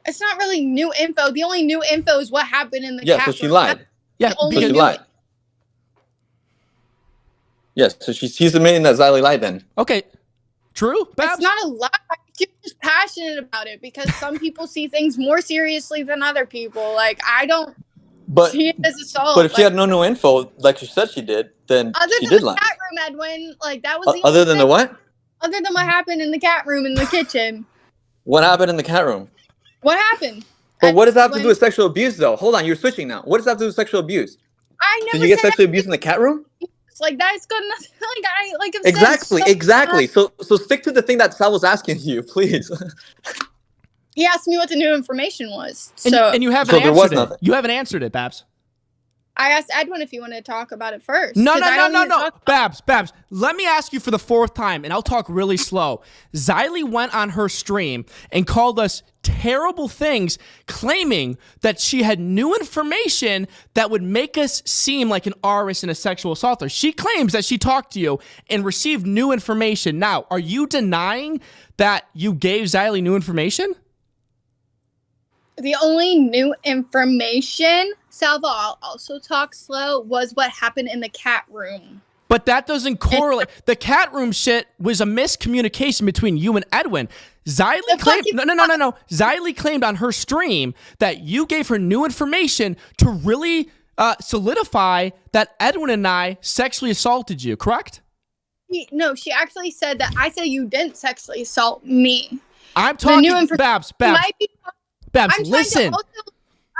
It's not really new info. The only new info is what happened in the chat so she lied. So she lied. Yes, so she's admitting that Xylee lied then. Okay. True, Babs? It's not a lie. She's just passionate about it because some people see things more seriously than other people. I don't see it as assault. But if she had no new info, like she said she did, then she did lie. Other than the cat room, Edwin, that was the other than the what? Other than what happened in the cat room in the kitchen. What happened in the cat room? What happened? But what does that have to do with sexual abuse, though? Hold on, you're switching now. What does that have to do with sexual abuse? I never. Did you get sexually abused in the cat room? That's got nothing. Exactly. So stick to the thing that Sal was asking you, please. He asked me what the new information was. And you haven't answered it. You haven't answered it, Babs. I asked Edwin if he wanted to talk about it first. No. Babs, let me ask you for the 4th time, and I'll talk really slow. Xylee went on her stream and called us terrible things, claiming that she had new information that would make us seem like an arsonist and a sexual assaulter. She claims that she talked to you and received new information. Now, are you denying that you gave Xylee new information? The only new information, Salvo, I'll also talk slow, was what happened in the cat room. But that doesn't correlate. The cat room shit was a miscommunication between you and Edwin. Xylee claimed no. Xylee claimed on her stream that you gave her new information to really solidify that Edwin and I sexually assaulted you, correct? No, she actually said that I said you didn't sexually assault me. I'm talking, Babs, listen.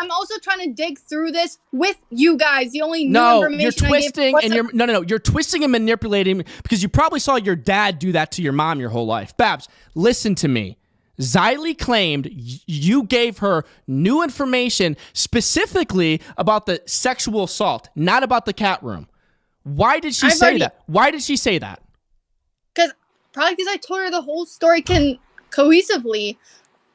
I'm also trying to dig through this with you guys. The only new information you're twisting you're twisting and manipulating because you probably saw your dad do that to your mom your whole life. Babs, listen to me. Xylee claimed you gave her new information specifically about the sexual assault, not about the cat room. Why did she say that? Why did she say that? Probably because I told her the whole story cohesively.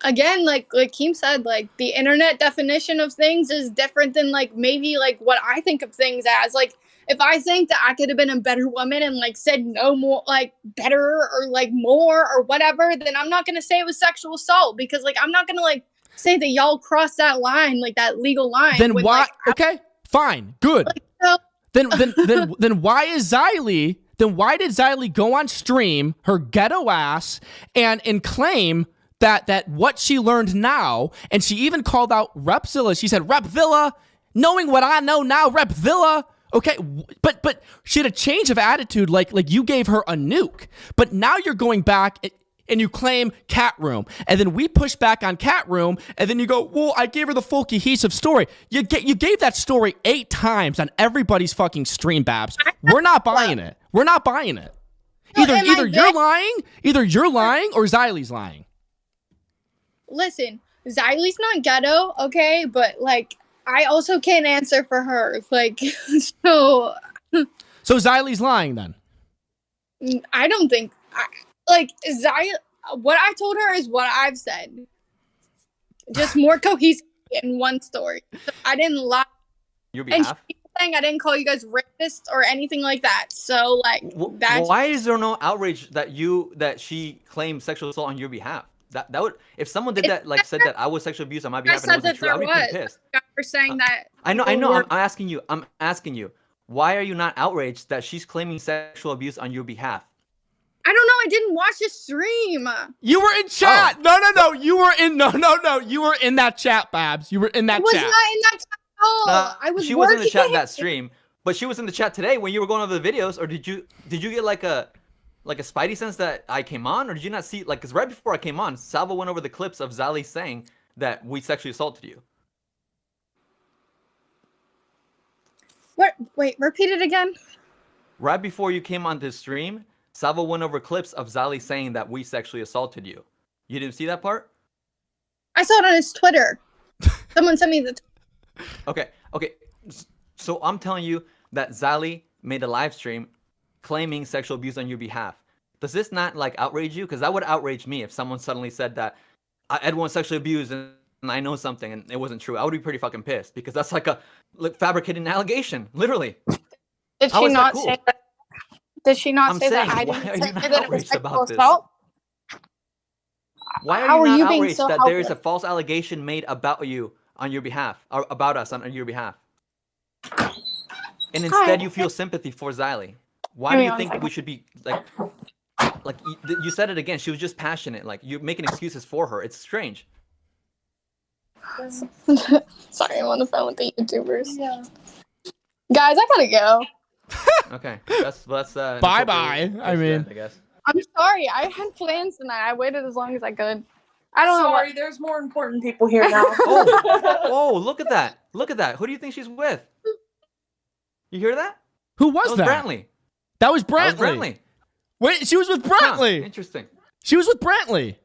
Again, like Keem said, like the internet definition of things is different than like maybe like what I think of things as. Like if I think that I could have been a better woman and like said no more, like better or like more or whatever, then I'm not gonna say it was sexual assault because like I'm not gonna like say that y'all crossed that line, like that legal line. Then why? Okay, fine, good. Like, so, then why is Xylee? Then why did Xylee go on stream, her ghetto ass, and claim that what she learned now, and she even called out Repzilla. She said, Repzilla, knowing what I know now, Repzilla. Okay, but she had a change of attitude, like you gave her a nuke. But now you're going back and you claim cat room, and then we push back on cat room, and then you go, well, I gave her the full cohesive story. You gave that story 8 times on everybody's fucking stream, Babs. We're not buying it. We're not buying it. Either you're lying or Xylee's lying. Listen, Xylee's not ghetto, okay? But, like, I also can't answer for her. Like, so... So Xylee's lying, then? I don't think... what I told her is what I've said. Just more cohesive in one story. So I didn't lie. Your behalf? And she's saying I didn't call you guys rapists or anything like that. So, like, that's... Why is there no outrage that she claimed sexual assault on your behalf? That would, if someone did that, like said that I was sexually abused on my behalf and it wasn't true, I would be pretty pissed. You're saying that. I know. I'm asking you. Why are you not outraged that she's claiming sexual abuse on your behalf? I don't know. I didn't watch the stream. You were in chat. Oh. No. You were in You were in that chat, Babs. You were in that chat. I was not in that chat at all. I was. She wasn't in the chat in that stream, but she was in the chat today when you were going over the videos. Or did you get like a spidey sense that I came on, or did you not see, like, because right before I came on, Salvo went over the clips of Xylee saying that we sexually assaulted you. What? Wait, repeat it again. Right before you came on this stream, Salvo went over clips of Xylee saying that we sexually assaulted you. You didn't see that part? I saw it on his Twitter. Someone sent me the... Okay. So I'm telling you that Xylee made a live stream claiming sexual abuse on your behalf. Does this not like outrage you? Because that would outrage me if someone suddenly said that Edwin was sexually abused and I know something and it wasn't true. I would be pretty fucking pissed because that's like a fabricated allegation, literally. Did she not say that? Did she not say that I didn't say that it was sexual assault? Why are you not outraged that there is a false allegation made about you on your behalf, or about us on your behalf? And instead you feel sympathy for Xylee. Why do you think we should be like you said it again? She was just passionate. Like, you're making excuses for her. It's strange. Sorry, I'm on the phone with the YouTubers. Yeah. Guys, I gotta go. Okay, that's bye bye. I mean, I guess. I'm sorry. I had plans tonight. I waited as long as I could. I don't know. Sorry, there's more important people here now. Oh, look at that! Look at that! Who do you think she's with? You hear that? Who was that? Brantley. That was Brantley. Wait, she was with Brantley. Huh, interesting. She was with Brantley.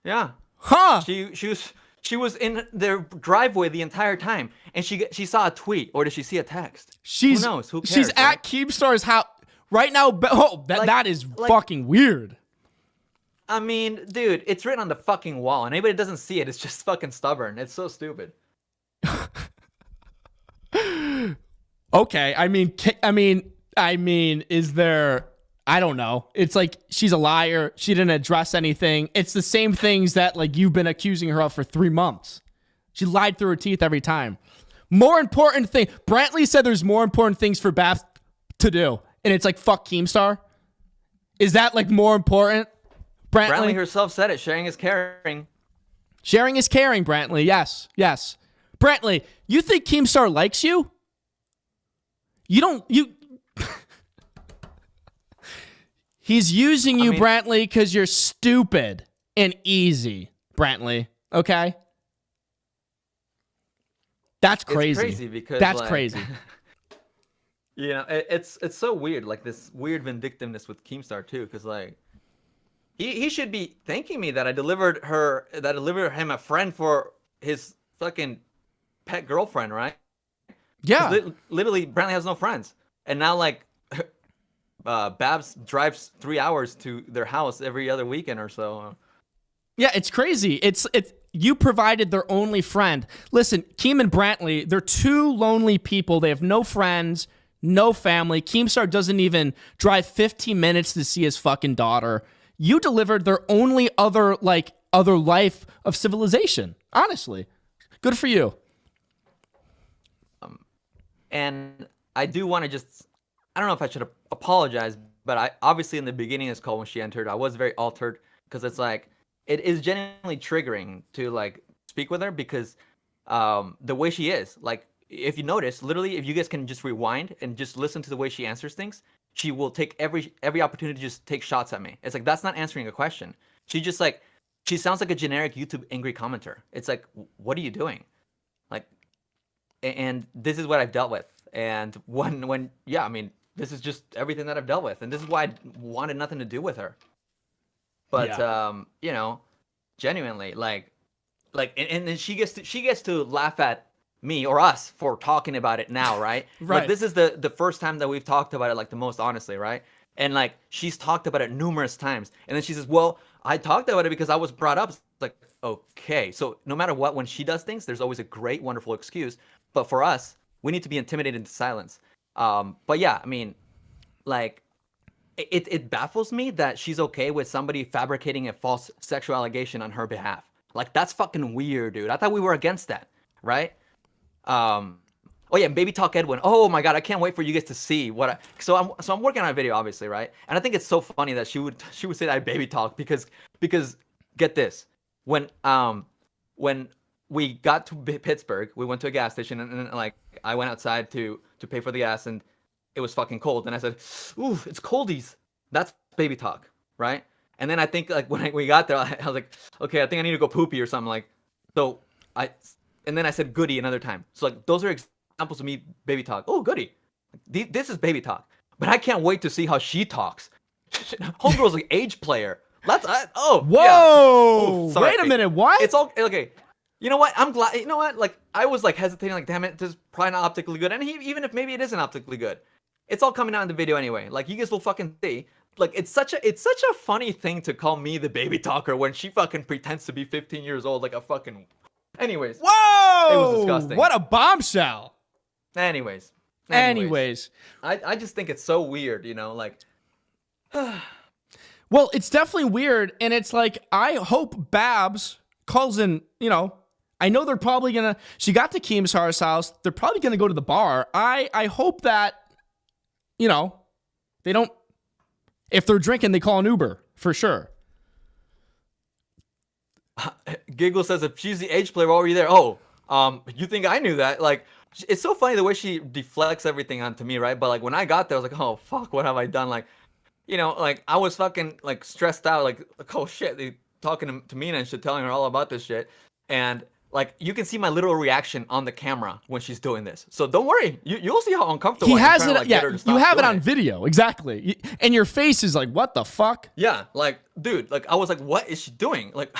Yeah. Huh. She was in their driveway the entire time, and she saw a tweet, or did she see a text? Who knows? Who cares? She's at Keemstar's house right now. That is fucking weird. I mean, dude, it's written on the fucking wall, and anybody that doesn't see it, it's just fucking stubborn. It's so stupid. Okay, I mean, is there? I don't know. It's like she's a liar. She didn't address anything. It's the same things that like you've been accusing her of for 3 months. She lied through her teeth every time. More important thing. Brantley said there's more important things for Babs to do, and it's like fuck Keemstar. Is that like more important, Brantley? Brantley herself said it. Sharing is caring. Sharing is caring, Brantley. Yes, yes. Brantley, you think Keemstar likes you? You don't. You. He's using you, Brantley, because you're stupid and easy, Brantley. Okay. That's crazy. It's crazy because that's like, crazy. You know, it's so weird, like this weird vindictiveness with Keemstar too, because like he should be thanking me that I delivered him a friend for his fucking pet girlfriend, right? Yeah. Literally, Brantley has no friends, and now like Babs drives 3 hours to their house every other weekend or so. Yeah, it's crazy. It's you provided their only friend. Listen, Keem and Brantley, they're two lonely people. They have no friends, no family. Keemstar doesn't even drive 15 minutes to see his fucking daughter. You delivered their only other life of civilization. Honestly, good for you. And I do want to just, I don't know if I should apologize, but I obviously in the beginning of this call when she entered, I was very altered because it's like, it is genuinely triggering to like speak with her because the way she is, like if you notice, literally, if you guys can just rewind and just listen to the way she answers things, she will take every opportunity to just take shots at me. It's like, that's not answering a question. She just like, she sounds like a generic YouTube angry commenter. It's like, what are you doing? Like, and this is what I've dealt with. And when yeah, I mean, this is just everything that I've dealt with. And this is why I wanted nothing to do with her. But you know, genuinely, like, and then she gets to laugh at me or us for talking about it now, right? Right. Like, this is the first time that we've talked about it like the most honestly, right? And like she's talked about it numerous times, and then she says, "Well, I talked about it because I was brought up." It's like, okay, so no matter what, when she does things, there's always a great, wonderful excuse. But for us, we need to be intimidated into silence. But yeah, I mean, like. It baffles me that she's okay with somebody fabricating a false sexual allegation on her behalf. Like, that's fucking weird, dude. I thought we were against that, right? Oh yeah, Baby Talk Edwin. Oh my god, I can't wait for you guys to see what so I'm working on a video, obviously, right? And I think it's so funny that she would say that I baby talk because get this. When we got to Pittsburgh, we went to a gas station and like I went outside to pay for the gas and it was fucking cold, and I said, "Ooh, it's coldies." That's baby talk, right? And then I think like when we got there, I was like, "Okay, I think I need to go poopy or something." Like, so and then I said goody another time. So like those are examples of me baby talk. Oh, goody, this is baby talk. But I can't wait to see how she talks. Homegirl's like age player. Whoa! Yeah. Wait a minute, what? It's all okay. You know what? I'm glad. You know what? Like I was like hesitating, like damn it, this is probably not optically good. And even if maybe it isn't optically good. It's all coming out in the video anyway. Like you guys will fucking see. Like it's such a funny thing to call me the baby talker when she fucking pretends to be 15 years old like a fucking. Anyways. Whoa! It was disgusting. What a bombshell. Anyways. I just think it's so weird, you know, like. Well, it's definitely weird, and it's like I hope Babs calls in. You know, I know they're probably gonna. She got to Keemstar's house. They're probably gonna go to the bar. I hope that. You know, they don't. If they're drinking, they call an Uber for sure. Giggle says, "If she's the age player, why were you there?" Oh, you think I knew that? Like, it's so funny the way she deflects everything onto me, right? But like when I got there, I was like, "Oh fuck, what have I done?" Like, you know, like I was fucking like stressed out, like oh shit, they talking to Mina and shit, telling her all about this shit, and. Like, you can see my literal reaction on the camera when she's doing this. So don't worry. You'll see how uncomfortable he has it. like, yeah, you have it on video. Exactly. And your face is like, what the fuck? Yeah. Like, dude, like, I was like, what is she doing? Like,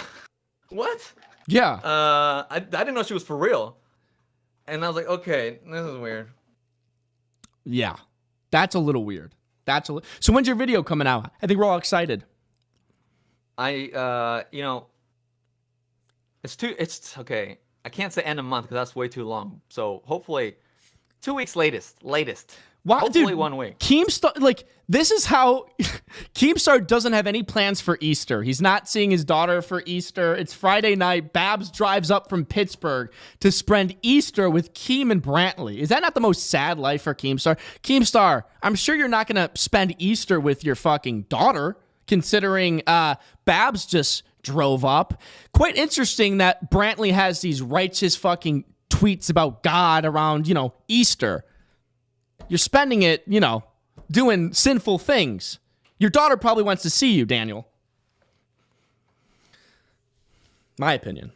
what? Yeah. I didn't know she was for real. And I was like, okay, this is weird. Yeah. That's a little weird. So when's your video coming out? I think we're all excited. You know, it's okay. I can't say end of month because that's way too long. So hopefully 2 weeks latest. Why, Hopefully dude, 1 week. Keemstar, like, this is how Keemstar doesn't have any plans for Easter. He's not seeing his daughter for Easter. It's Friday night. Babs drives up from Pittsburgh to spend Easter with Keem and Brantley. Is that not the most sad life for Keemstar? Keemstar, I'm sure you're not going to spend Easter with your fucking daughter, considering Babs just drove up. Quite interesting that Brantley has these righteous fucking tweets about God around, Easter. You're spending it, doing sinful things. Your daughter probably wants to see you, Daniel. My opinion.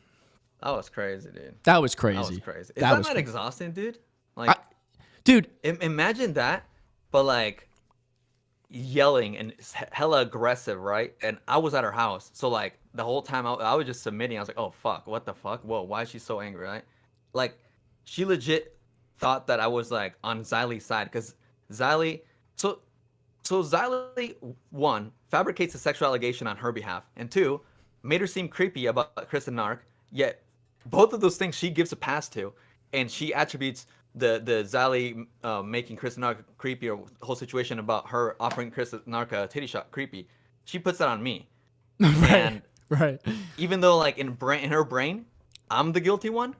That was crazy, dude. That was crazy. That was crazy. Is that not crazy. exhausting, dude? Like, dude, imagine that, but like yelling and hella aggressive, right? And I was at her house, so like the whole time I was just submitting. I was like, oh fuck, what the fuck? Whoa, why is she so angry, right? Like, she legit thought that I was like on Xylie's side, because Xylie, so Xylie, one, fabricates a sexual allegation on her behalf, and two, made her seem creepy about Chris and Narc. Yet both of those things she gives a pass to, and she attributes the Xylie making Chris and Narc creepy, or the whole situation about her offering Chris and Narc a titty shot creepy. She puts that on me. right, right. Even though like in her brain, I'm the guilty one.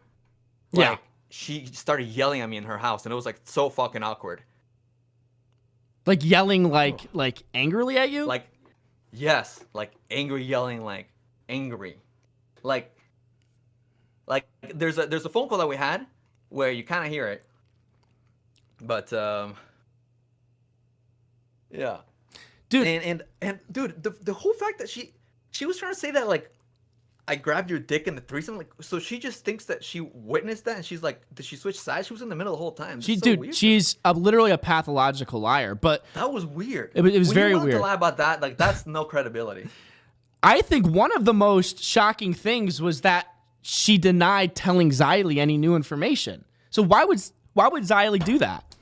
Yeah. Like, she started yelling at me in her house, and it was like so fucking awkward. Like yelling like angrily at you? Like, yes, like angry yelling, like angry. Like there's a phone call that we had where you kind of hear it. But yeah. Dude, and dude, the whole fact that she was trying to say that like I grabbed your dick in the threesome, like, so she just thinks that she witnessed that, and she's like, did she switch sides? She was in the middle the whole time. She's literally a pathological liar. But that was weird. It was when very you weird. To lie about that, like, that's no credibility. I think one of the most shocking things was that she denied telling Xylie any new information. So why would Xylie do that?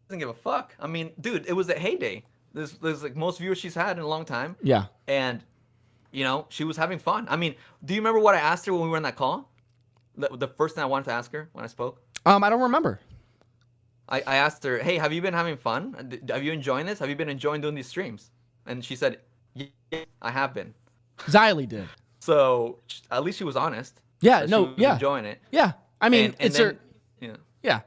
Doesn't give a fuck. I mean, dude, it was a heyday. There's like most viewers she's had in a long time. Yeah. And, she was having fun. I mean, do you remember what I asked her when we were in that call? The first thing I wanted to ask her when I spoke? I don't remember. I asked her, hey, have you been having fun? Have you enjoying this? Have you been enjoying doing these streams? And she said, yeah, I have been. Xylie did. So at least she was honest. Yeah, She was enjoying it. Yeah. I mean, and then, yeah.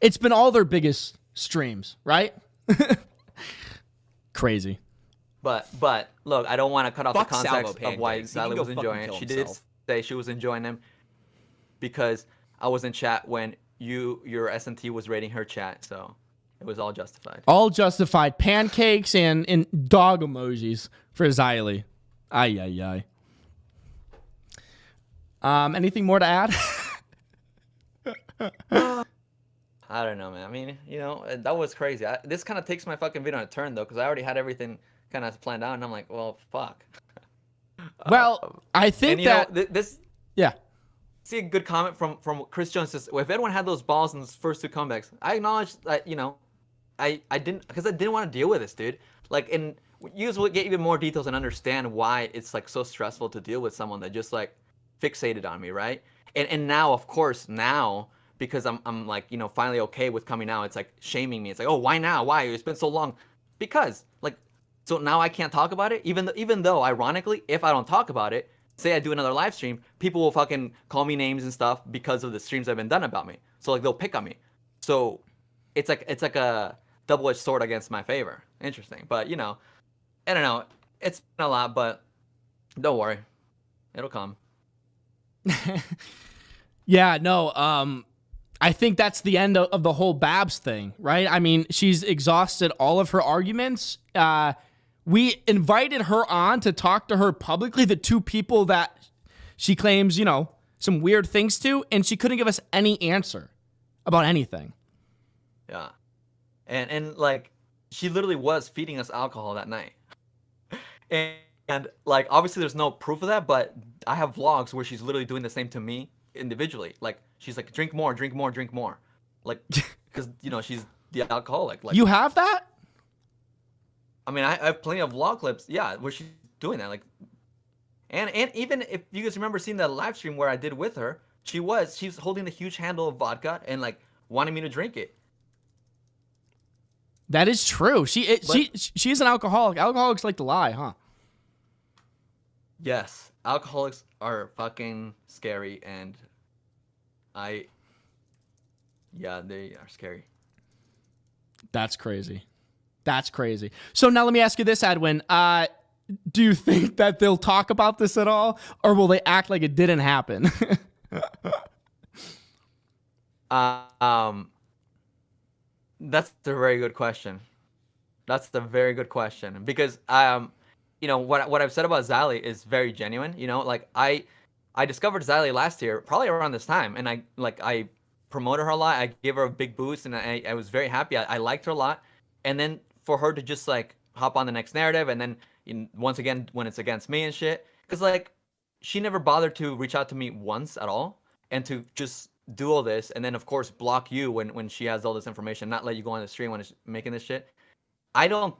It's been all their biggest streams, right? Crazy. But look, I don't want to cut off Fuck the context Salvo of why Pancakes. He can Xylie go was enjoying fucking it. kill She did himself. say she was enjoying them because I was in chat when your S&T was rating her chat, so it was all justified. All justified. Pancakes and dog emojis for Xylie. Ay. Anything more to add? I don't know, man. I mean, that was crazy. This kind of takes my fucking video on a turn, though, because I already had everything kind of planned out, and I'm like, well, fuck. Well, I think and, that... this... Yeah. See a good comment from Chris Jones. Says, well, if anyone had those balls in his first two comebacks, I acknowledge that, I didn't, because I didn't want to deal with this, dude. Like, and you guys will get even more details and understand why it's, like, so stressful to deal with someone that just, like, fixated on me, right? And now, of course, because I'm like, finally okay with coming out, it's like shaming me. It's like, oh, why now? Why? It's been so long. Because, like, so now I can't talk about it? Even though, ironically, if I don't talk about it, say I do another live stream, people will fucking call me names and stuff because of the streams that have been done about me. So, like, they'll pick on me. So, it's like a double-edged sword against my favor. Interesting. But, I don't know. It's been a lot, but don't worry. It'll come. Yeah, no, I think that's the end of the whole Babs thing, right? I mean, she's exhausted all of her arguments. We invited her on to talk to her publicly, the two people that she claims, some weird things to, and she couldn't give us any answer about anything. Yeah. And like, she literally was feeding us alcohol that night. And like, obviously there's no proof of that, but I have vlogs where she's literally doing the same to me individually. Like, she's like, drink more. Like, because, she's the alcoholic. Like, you have that? I mean, I have plenty of vlog clips, yeah, where she's doing that. Like, and even if you guys remember seeing that live stream where I did with her, She's holding the huge handle of vodka and like wanting me to drink it. That is true. She's an alcoholic. Alcoholics like to lie, huh? Yes, alcoholics are fucking scary, and yeah, they are scary. That's crazy. That's crazy. So now let me ask you this, Edwin. Do you think that they'll talk about this at all, or will they act like it didn't happen? That's a very good question. That's a very good question because you know what I've said about Xylee is very genuine. You know, like I discovered Xylee last year, probably around this time, and I promoted her a lot. I gave her a big boost, and I was very happy. I liked her a lot, and then for her to just like hop on the next narrative, and then once again when it's against me and shit, because like she never bothered to reach out to me once at all, and to just do all this, and then of course block you when she has all this information, not let you go on the stream when it's making this shit. I don't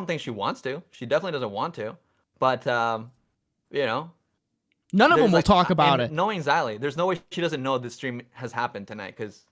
think she wants to. She definitely doesn't want to, but you know. None of them will talk about it. Knowing Xylee, there's no way she doesn't know this stream has happened tonight because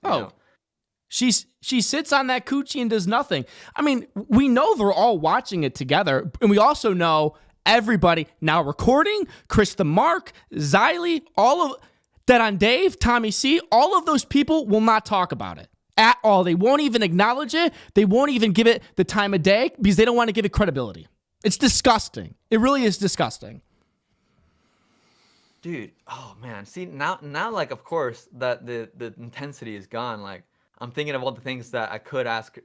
she sits on that coochie and does nothing. I mean, we know they're all watching it together, and we also know everybody now recording, Chris the Mark, Xylee, all of that on Dave, Tommy C, all of those people will not talk about it at all. They won't even acknowledge it. They won't even give it the time of day because they don't want to give it credibility. It's disgusting. It really is disgusting. Dude, oh man. See, now like of course that the intensity is gone. Like I'm thinking of all the things that I could ask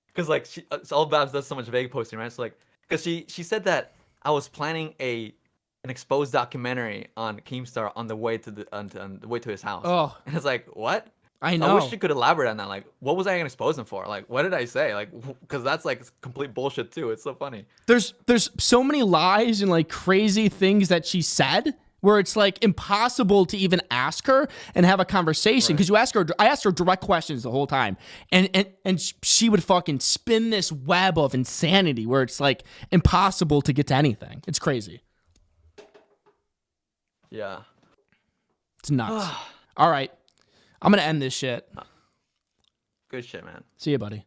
because like all Babs does so much vague posting, right? So like because she said that I was planning an exposed documentary on Keemstar on the way to the way to his house. Oh. And it's like, what? I know. I wish you could elaborate on that. Like, what was I gonna expose him for? Like, what did I say? Like, because that's like complete bullshit too. It's so funny. There's so many lies and like crazy things that she said where it's like impossible to even ask her and have a conversation because I asked her direct questions the whole time, and she would fucking spin this web of insanity where it's like impossible to get to anything. It's crazy. Yeah. It's nuts. All right. I'm going to end this shit. Good shit, man. See you, buddy.